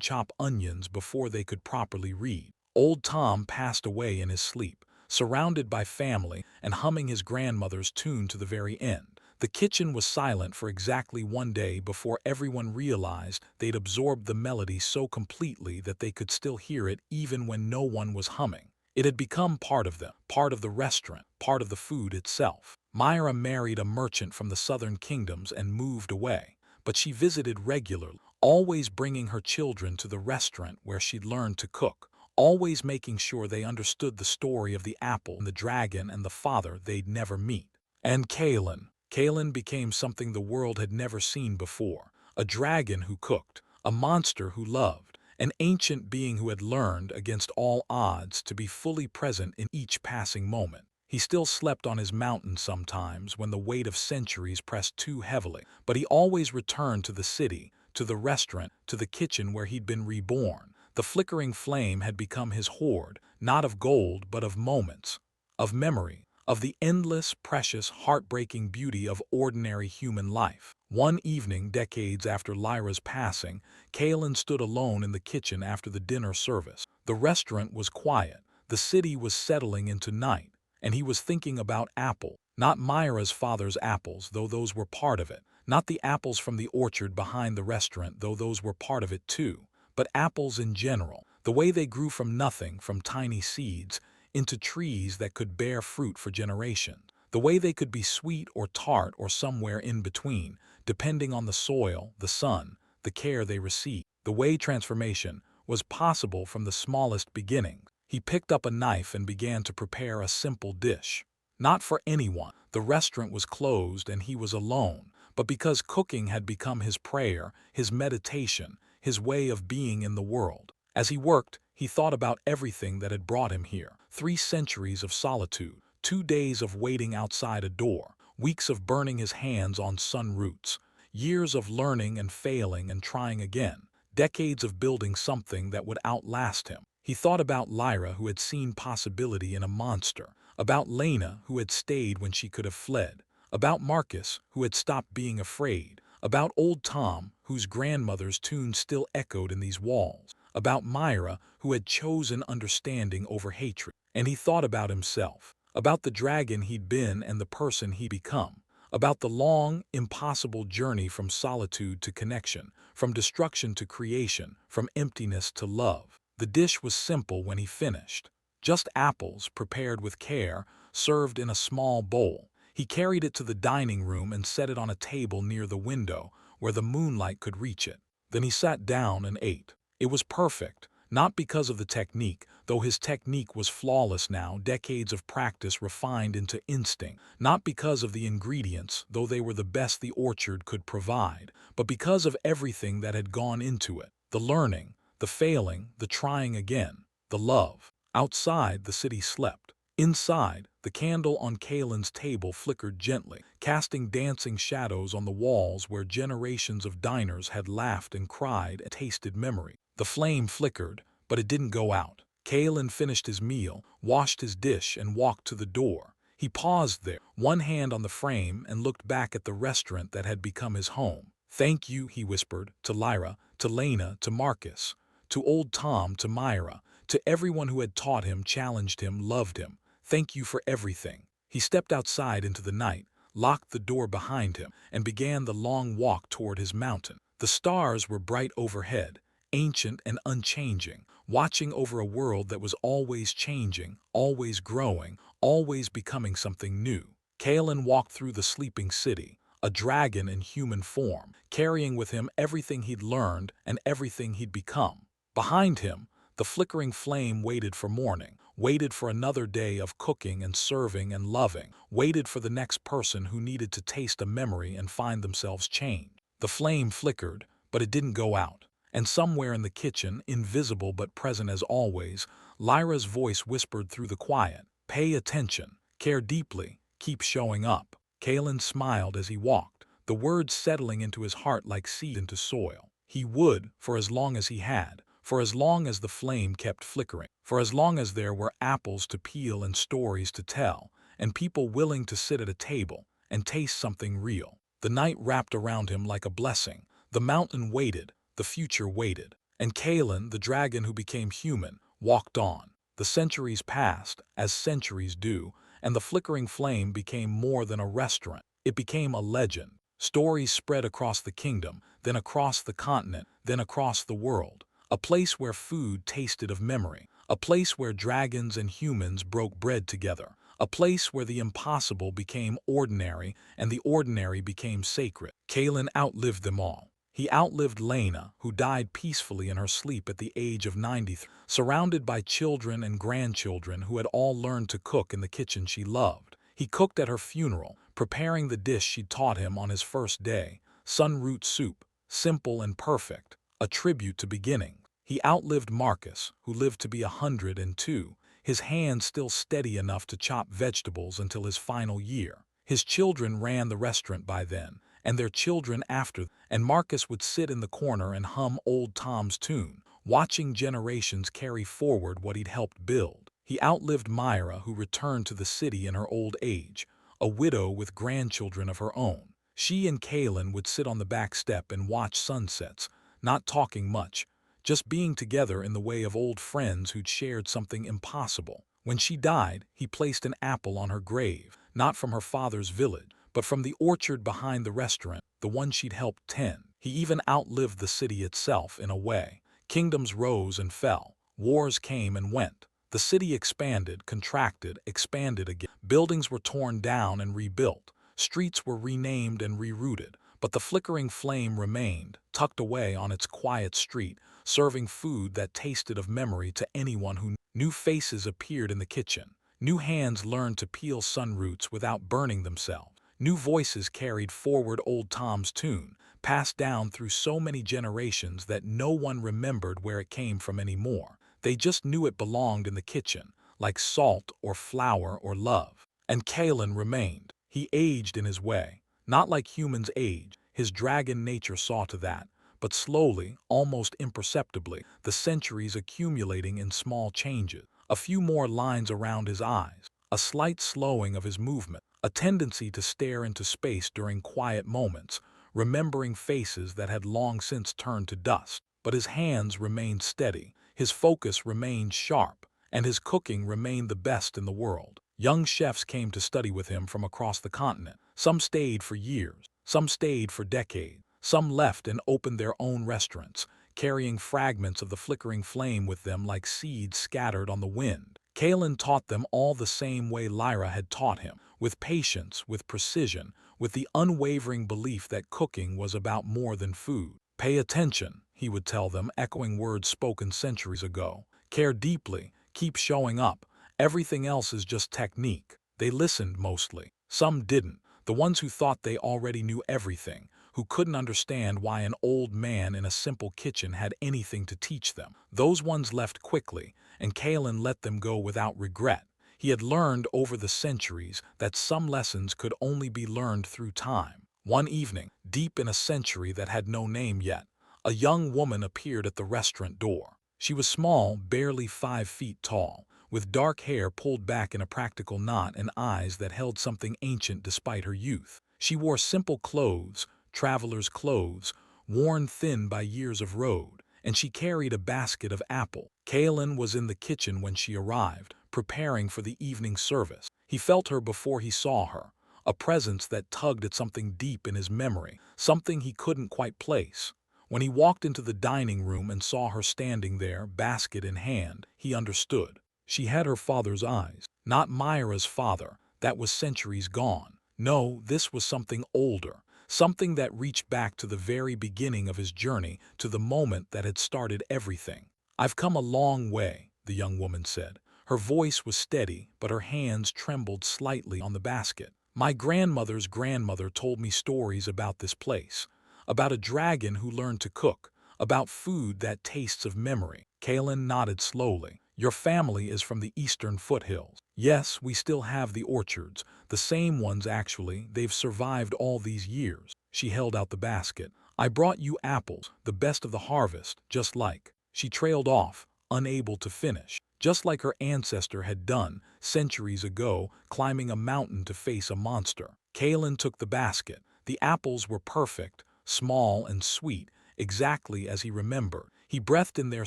chop onions before they could properly read. Old Tom passed away in his sleep, surrounded by family and humming his grandmother's tune to the very end. The kitchen was silent for exactly 1 day before everyone realized they'd absorbed the melody so completely that they could still hear it even when no one was humming. It had become part of them, part of the restaurant, part of the food itself. Myra married a merchant from the southern kingdoms and moved away, but she visited regularly, always bringing her children to the restaurant where she'd learned to cook, always making sure they understood the story of the apple and the dragon and the father they'd never meet. And Kaelen. Kaelen became something the world had never seen before. A dragon who cooked, a monster who loved, an ancient being who had learned, against all odds, to be fully present in each passing moment. He still slept on his mountain sometimes when the weight of centuries pressed too heavily, but he always returned to the city, to the restaurant, to the kitchen where he'd been reborn. The flickering flame had become his hoard, not of gold but of moments, of memory, of the endless, precious, heartbreaking beauty of ordinary human life. One evening, decades after Lyra's passing, Kaelen stood alone in the kitchen after the dinner service. The restaurant was quiet, the city was settling into night, and he was thinking about apple. Not Myra's father's apples, though those were part of it. Not the apples from the orchard behind the restaurant, though those were part of it too. But apples in general, the way they grew from nothing, from tiny seeds, into trees that could bear fruit for generations. The way they could be sweet or tart or somewhere in between, depending on the soil, the sun, the care they received. The way transformation was possible from the smallest beginnings. He picked up a knife and began to prepare a simple dish. Not for anyone. The restaurant was closed and he was alone, but because cooking had become his prayer, his meditation, his way of being in the world. As he worked, he thought about everything that had brought him here. 3 centuries of solitude, 2 days of waiting outside a door, weeks of burning his hands on sun roots, years of learning and failing and trying again, decades of building something that would outlast him. He thought about Lyra, who had seen possibility in a monster, about Lena, who had stayed when she could have fled, about Marcus, who had stopped being afraid, about old Tom, whose grandmother's tune still echoed in these walls, about Myra, who had chosen understanding over hatred. And he thought about himself, about the dragon he'd been and the person he'd become, about the long, impossible journey from solitude to connection, from destruction to creation, from emptiness to love. The dish was simple when he finished. Just apples, prepared with care, served in a small bowl. He carried it to the dining room and set it on a table near the window, where the moonlight could reach it. Then he sat down and ate. It was perfect, not because of the technique, though his technique was flawless now, decades of practice refined into instinct, not because of the ingredients, though they were the best the orchard could provide, but because of everything that had gone into it, the learning, the failing, the trying again, the love. Outside, the city slept. Inside, the candle on Kaelen's table flickered gently, casting dancing shadows on the walls where generations of diners had laughed and cried and tasted memory. The flame flickered, but it didn't go out. Kaelen finished his meal, washed his dish, and walked to the door. He paused there, one hand on the frame, and looked back at the restaurant that had become his home. "Thank you," he whispered, to Lyra, to Lena, to Marcus, to old Tom, to Myra, to everyone who had taught him, challenged him, loved him. "Thank you for everything." He stepped outside into the night, locked the door behind him, and began the long walk toward his mountain. The stars were bright overhead, ancient and unchanging, watching over a world that was always changing, always growing, always becoming something new. Kaelen walked through the sleeping city, a dragon in human form, carrying with him everything he'd learned and everything he'd become. Behind him, the flickering flame waited for morning, waited for another day of cooking and serving and loving, waited for the next person who needed to taste a memory and find themselves changed. The flame flickered, but it didn't go out. And somewhere in the kitchen, invisible but present as always, Lyra's voice whispered through the quiet, "Pay attention, care deeply, keep showing up." Kaelen smiled as he walked, the words settling into his heart like seed into soil. He would, for as long as he had, for as long as the flame kept flickering, for as long as there were apples to peel and stories to tell, and people willing to sit at a table and taste something real. The night wrapped around him like a blessing. The mountain waited, the future waited. And Kaelen, the dragon who became human, walked on. The centuries passed, as centuries do, and the flickering flame became more than a restaurant. It became a legend. Stories spread across the kingdom, then across the continent, then across the world. A place where food tasted of memory, a place where dragons and humans broke bread together, a place where the impossible became ordinary and the ordinary became sacred. Kaelen outlived them all. He outlived Lena, who died peacefully in her sleep at the age of 93, surrounded by children and grandchildren who had all learned to cook in the kitchen she loved. He cooked at her funeral, preparing the dish she'd taught him on his first day, sunroot soup, simple and perfect, a tribute to beginnings. He outlived Marcus, who lived to be 102, his hands still steady enough to chop vegetables until his final year. His children ran the restaurant by then, and their children after, and Marcus would sit in the corner and hum old Tom's tune, watching generations carry forward what he'd helped build. He outlived Myra, who returned to the city in her old age, a widow with grandchildren of her own. She and Kaelen would sit on the back step and watch sunsets, not talking much, just being together in the way of old friends who'd shared something impossible. When she died, he placed an apple on her grave, not from her father's village, but from the orchard behind the restaurant, the one she'd helped tend. He even outlived the city itself in a way. Kingdoms rose and fell. Wars came and went. The city expanded, contracted, expanded again. Buildings were torn down and rebuilt. Streets were renamed and rerouted. But the flickering flame remained, tucked away on its quiet street, serving food that tasted of memory to anyone who knew. New faces appeared in the kitchen. New hands learned to peel sunroots without burning themselves. New voices carried forward old Tom's tune, passed down through so many generations that no one remembered where it came from anymore. They just knew it belonged in the kitchen, like salt or flour or love. And Kaelen remained. He aged in his way, not like humans age. His dragon nature saw to that. But slowly, almost imperceptibly, the centuries accumulating in small changes. A few more lines around his eyes, a slight slowing of his movement, a tendency to stare into space during quiet moments, remembering faces that had long since turned to dust. But his hands remained steady, his focus remained sharp, and his cooking remained the best in the world. Young chefs came to study with him from across the continent. Some stayed for years, some stayed for decades. Some left and opened their own restaurants. carrying fragments of the flickering flame with them like seeds scattered on the wind. Kaelen taught them all the same way Lyra had taught him, with patience, with precision, with the unwavering belief that cooking was about more than food. Pay attention, he would tell them, echoing words spoken centuries ago. Care deeply, keep showing up. Everything else is just technique. They listened mostly. Some didn't. The ones who thought they already knew everything, who couldn't understand why an old man in a simple kitchen had anything to teach them. Those ones left quickly, and Kaelen let them go without regret. He had learned over the centuries that some lessons could only be learned through time. One evening, deep in a century that had no name yet, a young woman appeared at the restaurant door. She was small, barely 5 feet tall, with dark hair pulled back in a practical knot and eyes that held something ancient despite her youth. She wore simple clothes, traveler's clothes, worn thin by years of road, and she carried a basket of apples. Kaelen was in the kitchen when she arrived, preparing for the evening service. He felt her before he saw her, a presence that tugged at something deep in his memory, something he couldn't quite place. When he walked into the dining room and saw her standing there, basket in hand, he understood. She had her father's eyes. Not Myra's father, that was centuries gone. No, this was something older, something that reached back to the very beginning of his journey, to the moment that had started everything. "I've come a long way," the young woman said. Her voice was steady, but her hands trembled slightly on the basket. "My grandmother's grandmother told me stories about this place, about a dragon who learned to cook, about food that tastes of memory." Kaelen nodded slowly. "Your family is from the eastern foothills." "Yes, we still have the orchards, the same ones actually, they've survived all these years." She held out the basket. "I brought you apples, the best of the harvest, just like." She trailed off, unable to finish. Just like her ancestor had done, centuries ago, climbing a mountain to face a monster. Kaelen took the basket. The apples were perfect, small and sweet, exactly as he remembered. He breathed in their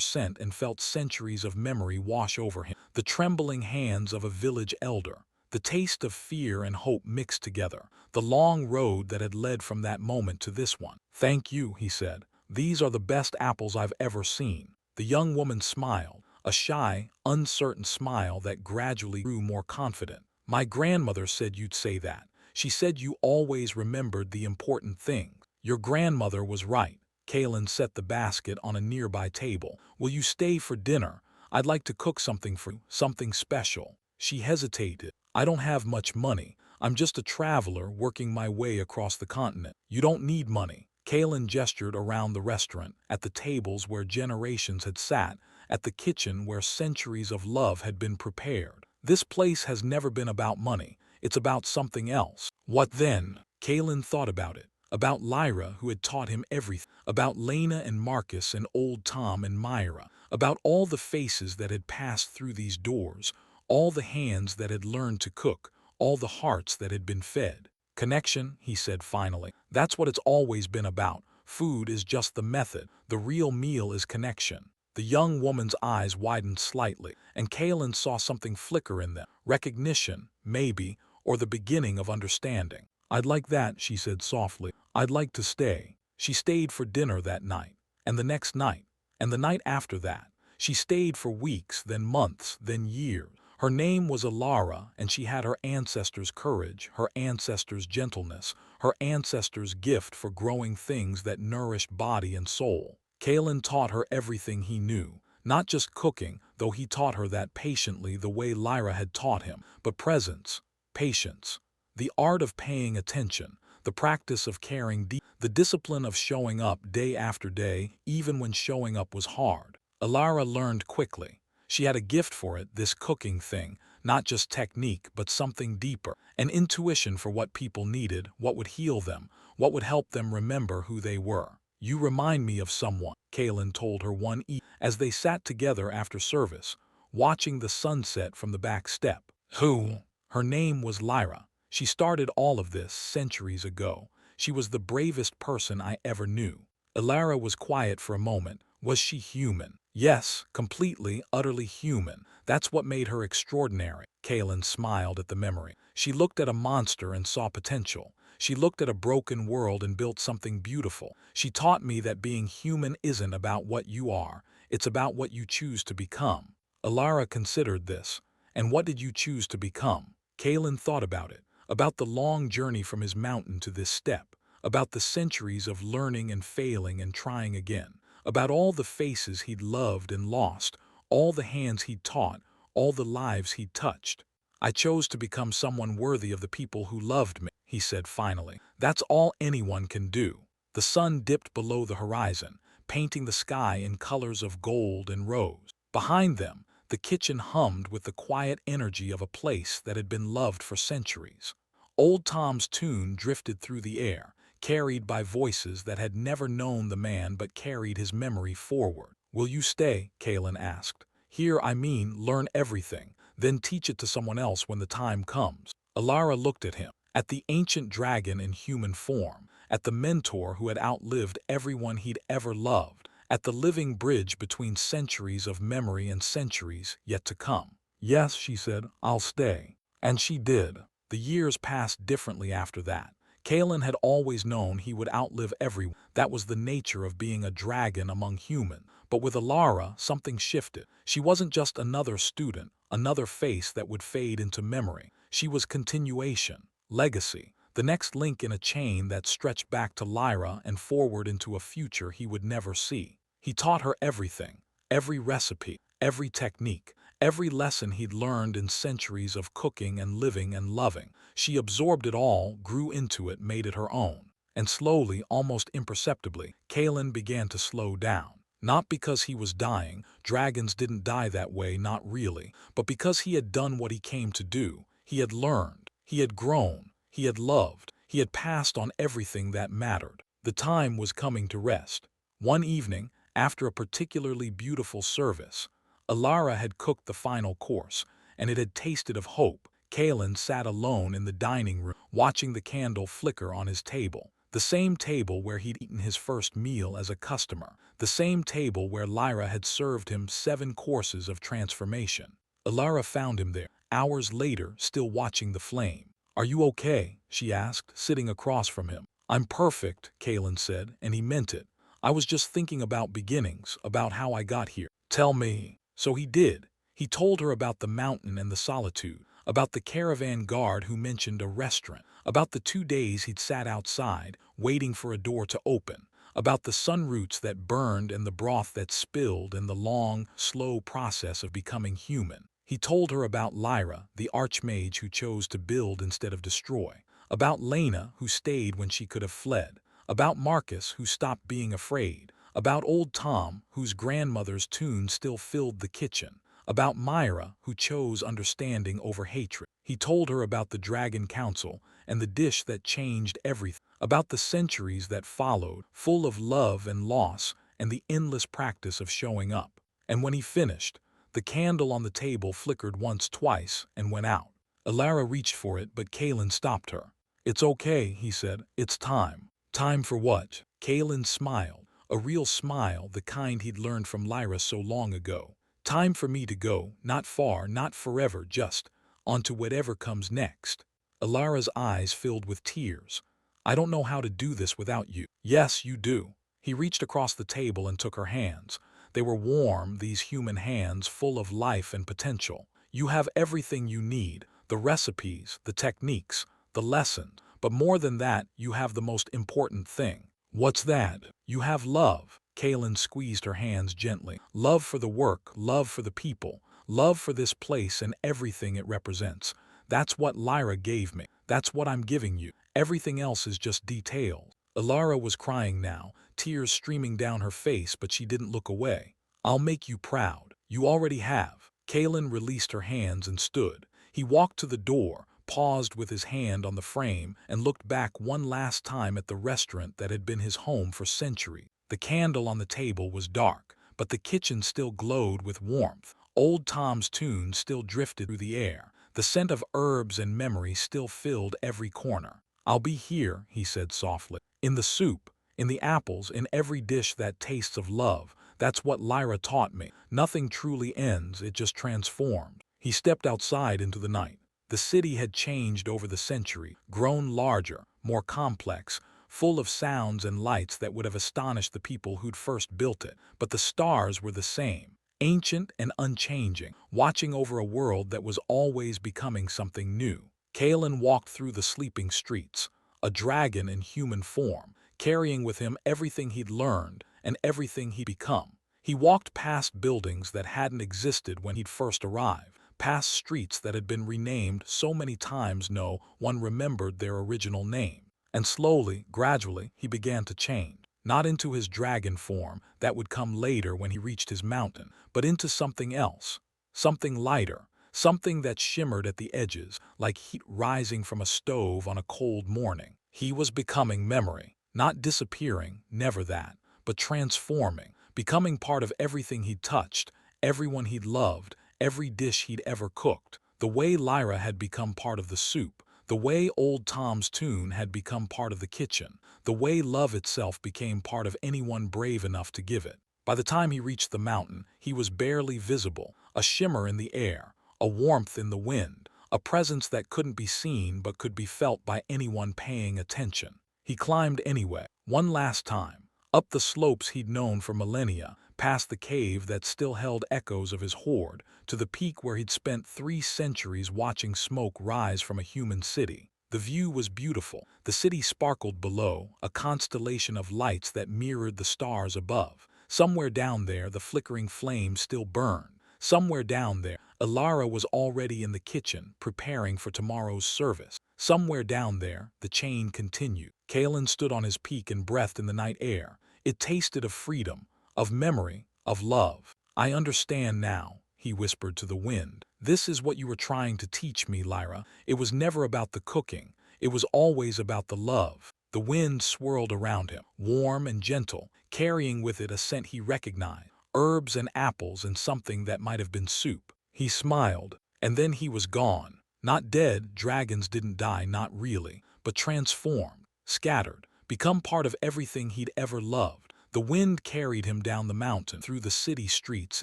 scent and felt centuries of memory wash over him. The trembling hands of a village elder, the taste of fear and hope mixed together, the long road that had led from that moment to this one. "Thank you," he said. "These are the best apples I've ever seen." The young woman smiled, a shy, uncertain smile that gradually grew more confident. "My grandmother said you'd say that. She said you always remembered the important things." "Your grandmother was right." Kaelen set the basket on a nearby table. "Will you stay for dinner? I'd like to cook something for you, something special." She hesitated. "I don't have much money. I'm just a traveler working my way across the continent." "You don't need money." Kaelen gestured around the restaurant, at the tables where generations had sat, at the kitchen where centuries of love had been prepared. "This place has never been about money. It's about something else." "What then?" Kaelen thought about it. About Lyra, who had taught him everything. About Lena and Marcus and old Tom and Myra. About all the faces that had passed through these doors, all the hands that had learned to cook, all the hearts that had been fed. "Connection," he said finally. "That's what it's always been about. Food is just the method. The real meal is connection." The young woman's eyes widened slightly, and Kaelen saw something flicker in them. Recognition, maybe, or the beginning of understanding. "I'd like that," she said softly. "I'd like to stay." She stayed for dinner that night, and the next night, and the night after that. She stayed for weeks, then months, then years. Her name was Alara, and she had her ancestors' courage, her ancestors' gentleness, her ancestors' gift for growing things that nourished body and soul. Kaelen taught her everything he knew, not just cooking, though he taught her that patiently the way Lyra had taught him, but presence, patience, the art of paying attention, the practice of caring deep, the discipline of showing up day after day, even when showing up was hard. Alara learned quickly. She had a gift for it, this cooking thing, not just technique, but something deeper, an intuition for what people needed, what would heal them, what would help them remember who they were. "You remind me of someone," Kaelen told her one evening as they sat together after service, watching the sunset from the back step. "Who?" "Her name was Lyra. She started all of this centuries ago. She was the bravest person I ever knew." Alara was quiet for a moment. Was she human? Yes, completely, utterly human. That's what made her extraordinary. Kaelen smiled at the memory. She looked at a monster and saw potential. She looked at a broken world and built something beautiful. She taught me that being human isn't about what you are, it's about what you choose to become. Alara considered this. And what did you choose to become? Kaelen thought about it, about the long journey from his mountain to this step, about the centuries of learning and failing and trying again, about all the faces he'd loved and lost, all the hands he'd taught, all the lives he'd touched. I chose to become someone worthy of the people who loved me, he said finally. That's all anyone can do. The sun dipped below the horizon, painting the sky in colors of gold and rose. Behind them, the kitchen hummed with the quiet energy of a place that had been loved for centuries. Old Tom's tune drifted through the air, carried by voices that had never known the man but carried his memory forward. Will you stay? Kaelen asked. Here I mean learn everything, then teach it to someone else when the time comes. Alara looked at him, at the ancient dragon in human form, at the mentor who had outlived everyone he'd ever loved, at the living bridge between centuries of memory and centuries yet to come. Yes, she said, I'll stay. And she did. The years passed differently after that. Kaelen had always known he would outlive everyone. That was the nature of being a dragon among humans. But with Alara, something shifted. She wasn't just another student, another face that would fade into memory. She was continuation, legacy, the next link in a chain that stretched back to Lyra and forward into a future he would never see. He taught her everything, every recipe, every technique, every lesson he'd learned in centuries of cooking and living and loving. She absorbed it all, grew into it, made it her own. And slowly, almost imperceptibly, Kaelen began to slow down. Not because he was dying, dragons didn't die that way, not really, but because he had done what he came to do. He had learned, he had grown, he had loved, he had passed on everything that mattered. The time was coming to rest. One evening, after a particularly beautiful service, Alara had cooked the final course, and it had tasted of hope. Kaelen sat alone in the dining room, watching the candle flicker on his table. The same table where he'd eaten his first meal as a customer. The same table where Lyra had served him 7 courses of transformation. Alara found him there, hours later, still watching the flame. Are you okay? She asked, sitting across from him. I'm perfect, Kaelen said, and he meant it. I was just thinking about beginnings, about how I got here. Tell me. So he did. He told her about the mountain and the solitude, about the caravan guard who mentioned a restaurant, about the 2 days he'd sat outside, waiting for a door to open, about the sun roots that burned and the broth that spilled and the long, slow process of becoming human. He told her about Lyra, the Archmage who chose to build instead of destroy, about Lena, who stayed when she could have fled, about Marcus, who stopped being afraid, about old Tom, whose grandmother's tune still filled the kitchen, about Myra, who chose understanding over hatred. He told her about the Dragon Council and the dish that changed everything, about the centuries that followed, full of love and loss, and the endless practice of showing up. And when he finished, the candle on the table flickered once, twice, and went out. Alara reached for it, but Kaelen stopped her. It's okay, he said. It's time. Time for what? Kaelen smiled, a real smile, the kind he'd learned from Lyra so long ago. Time for me to go, not far, not forever, just on to whatever comes next. Alara's eyes filled with tears. I don't know how to do this without you. Yes, you do. He reached across the table and took her hands. They were warm, these human hands, full of life and potential. You have everything you need, the recipes, the techniques, the lessons. But more than that, you have the most important thing. What's that? You have love. Kaelen squeezed her hands gently. Love for the work, love for the people, love for this place and everything it represents. That's what Lyra gave me. That's what I'm giving you. Everything else is just details. Alara was crying now, tears streaming down her face, but she didn't look away. I'll make you proud. You already have. Kaelen released her hands and stood. He walked to the door, paused with his hand on the frame, and looked back one last time at the restaurant that had been his home for centuries. The candle on the table was dark, but the kitchen still glowed with warmth. Old Tom's tune still drifted through the air. The scent of herbs and memory still filled every corner. I'll be here, he said softly. In the soup, in the apples, in every dish that tastes of love. That's what Lyra taught me. Nothing truly ends, it just transforms. He stepped outside into the night. The city had changed over the century, grown larger, more complex, full of sounds and lights that would have astonished the people who'd first built it. But the stars were the same, ancient and unchanging, watching over a world that was always becoming something new. Kaelen walked through the sleeping streets, a dragon in human form, carrying with him everything he'd learned and everything he'd become. He walked past buildings that hadn't existed when he'd first arrived, past streets that had been renamed so many times no one remembered their original name. And slowly, gradually, he began to change. Not into his dragon form that would come later when he reached his mountain, but into something else, something lighter, something that shimmered at the edges like heat rising from a stove on a cold morning. He was becoming memory, not disappearing, never that, but transforming, becoming part of everything he'd touched, everyone he'd loved, every dish he'd ever cooked. The way Lyra had become part of the soup, the way old Tom's tune had become part of the kitchen, the way love itself became part of anyone brave enough to give it. By the time he reached the mountain, he was barely visible, a shimmer in the air, a warmth in the wind, a presence that couldn't be seen but could be felt by anyone paying attention. He climbed anyway, one last time, up the slopes he'd known for millennia, past the cave that still held echoes of his hoard, to the peak where he'd spent 3 centuries watching smoke rise from a human city. The view was beautiful. The city sparkled below, a constellation of lights that mirrored the stars above. Somewhere down there, the flickering flames still burned. Somewhere down there, Ilara was already in the kitchen, preparing for tomorrow's service. Somewhere down there, the chain continued. Kaelen stood on his peak and breathed in the night air. It tasted of freedom, of memory, of love. "I understand now," he whispered to the wind. "This is what you were trying to teach me, Lyra. It was never about the cooking. It was always about the love." The wind swirled around him, warm and gentle, carrying with it a scent he recognized, herbs and apples and something that might have been soup. He smiled, and then he was gone. Not dead, dragons didn't die, not really, but transformed, scattered, become part of everything he'd ever loved. The wind carried him down the mountain, through the city streets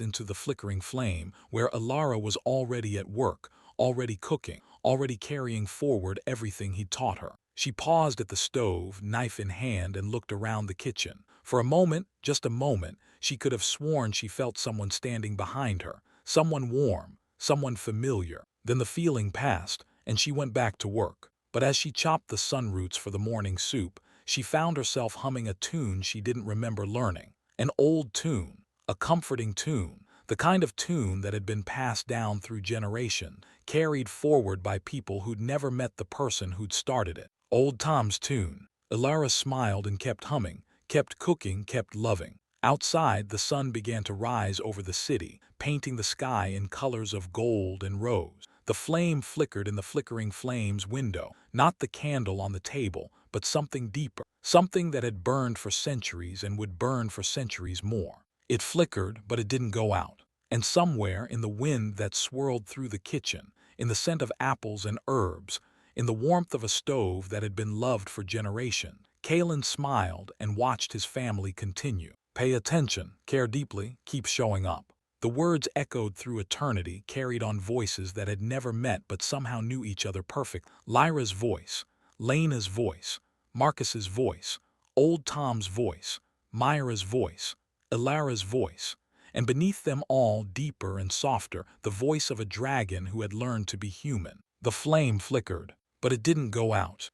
into the flickering flame, where Ilara was already at work, already cooking, already carrying forward everything he'd taught her. She paused at the stove, knife in hand, and looked around the kitchen. For a moment, just a moment, she could have sworn she felt someone standing behind her, someone warm, someone familiar. Then the feeling passed, and she went back to work. But as she chopped the sunroots for the morning soup, she found herself humming a tune she didn't remember learning. An old tune, a comforting tune, the kind of tune that had been passed down through generations, carried forward by people who'd never met the person who'd started it. Old Tom's tune. Ilara smiled and kept humming, kept cooking, kept loving. Outside, the sun began to rise over the city, painting the sky in colors of gold and rose. The flame flickered in the flickering flame's window, not the candle on the table, but something deeper, something that had burned for centuries and would burn for centuries more. It flickered, but it didn't go out. And somewhere in the wind that swirled through the kitchen, in the scent of apples and herbs, in the warmth of a stove that had been loved for generations, Kaelen smiled and watched his family continue. "Pay attention, care deeply, keep showing up." The words echoed through eternity, carried on voices that had never met but somehow knew each other perfect. Lyra's voice, Lena's voice, Marcus's voice, old Tom's voice, Myra's voice, Ilara's voice, and beneath them all, deeper and softer, the voice of a dragon who had learned to be human. The flame flickered, but it didn't go out.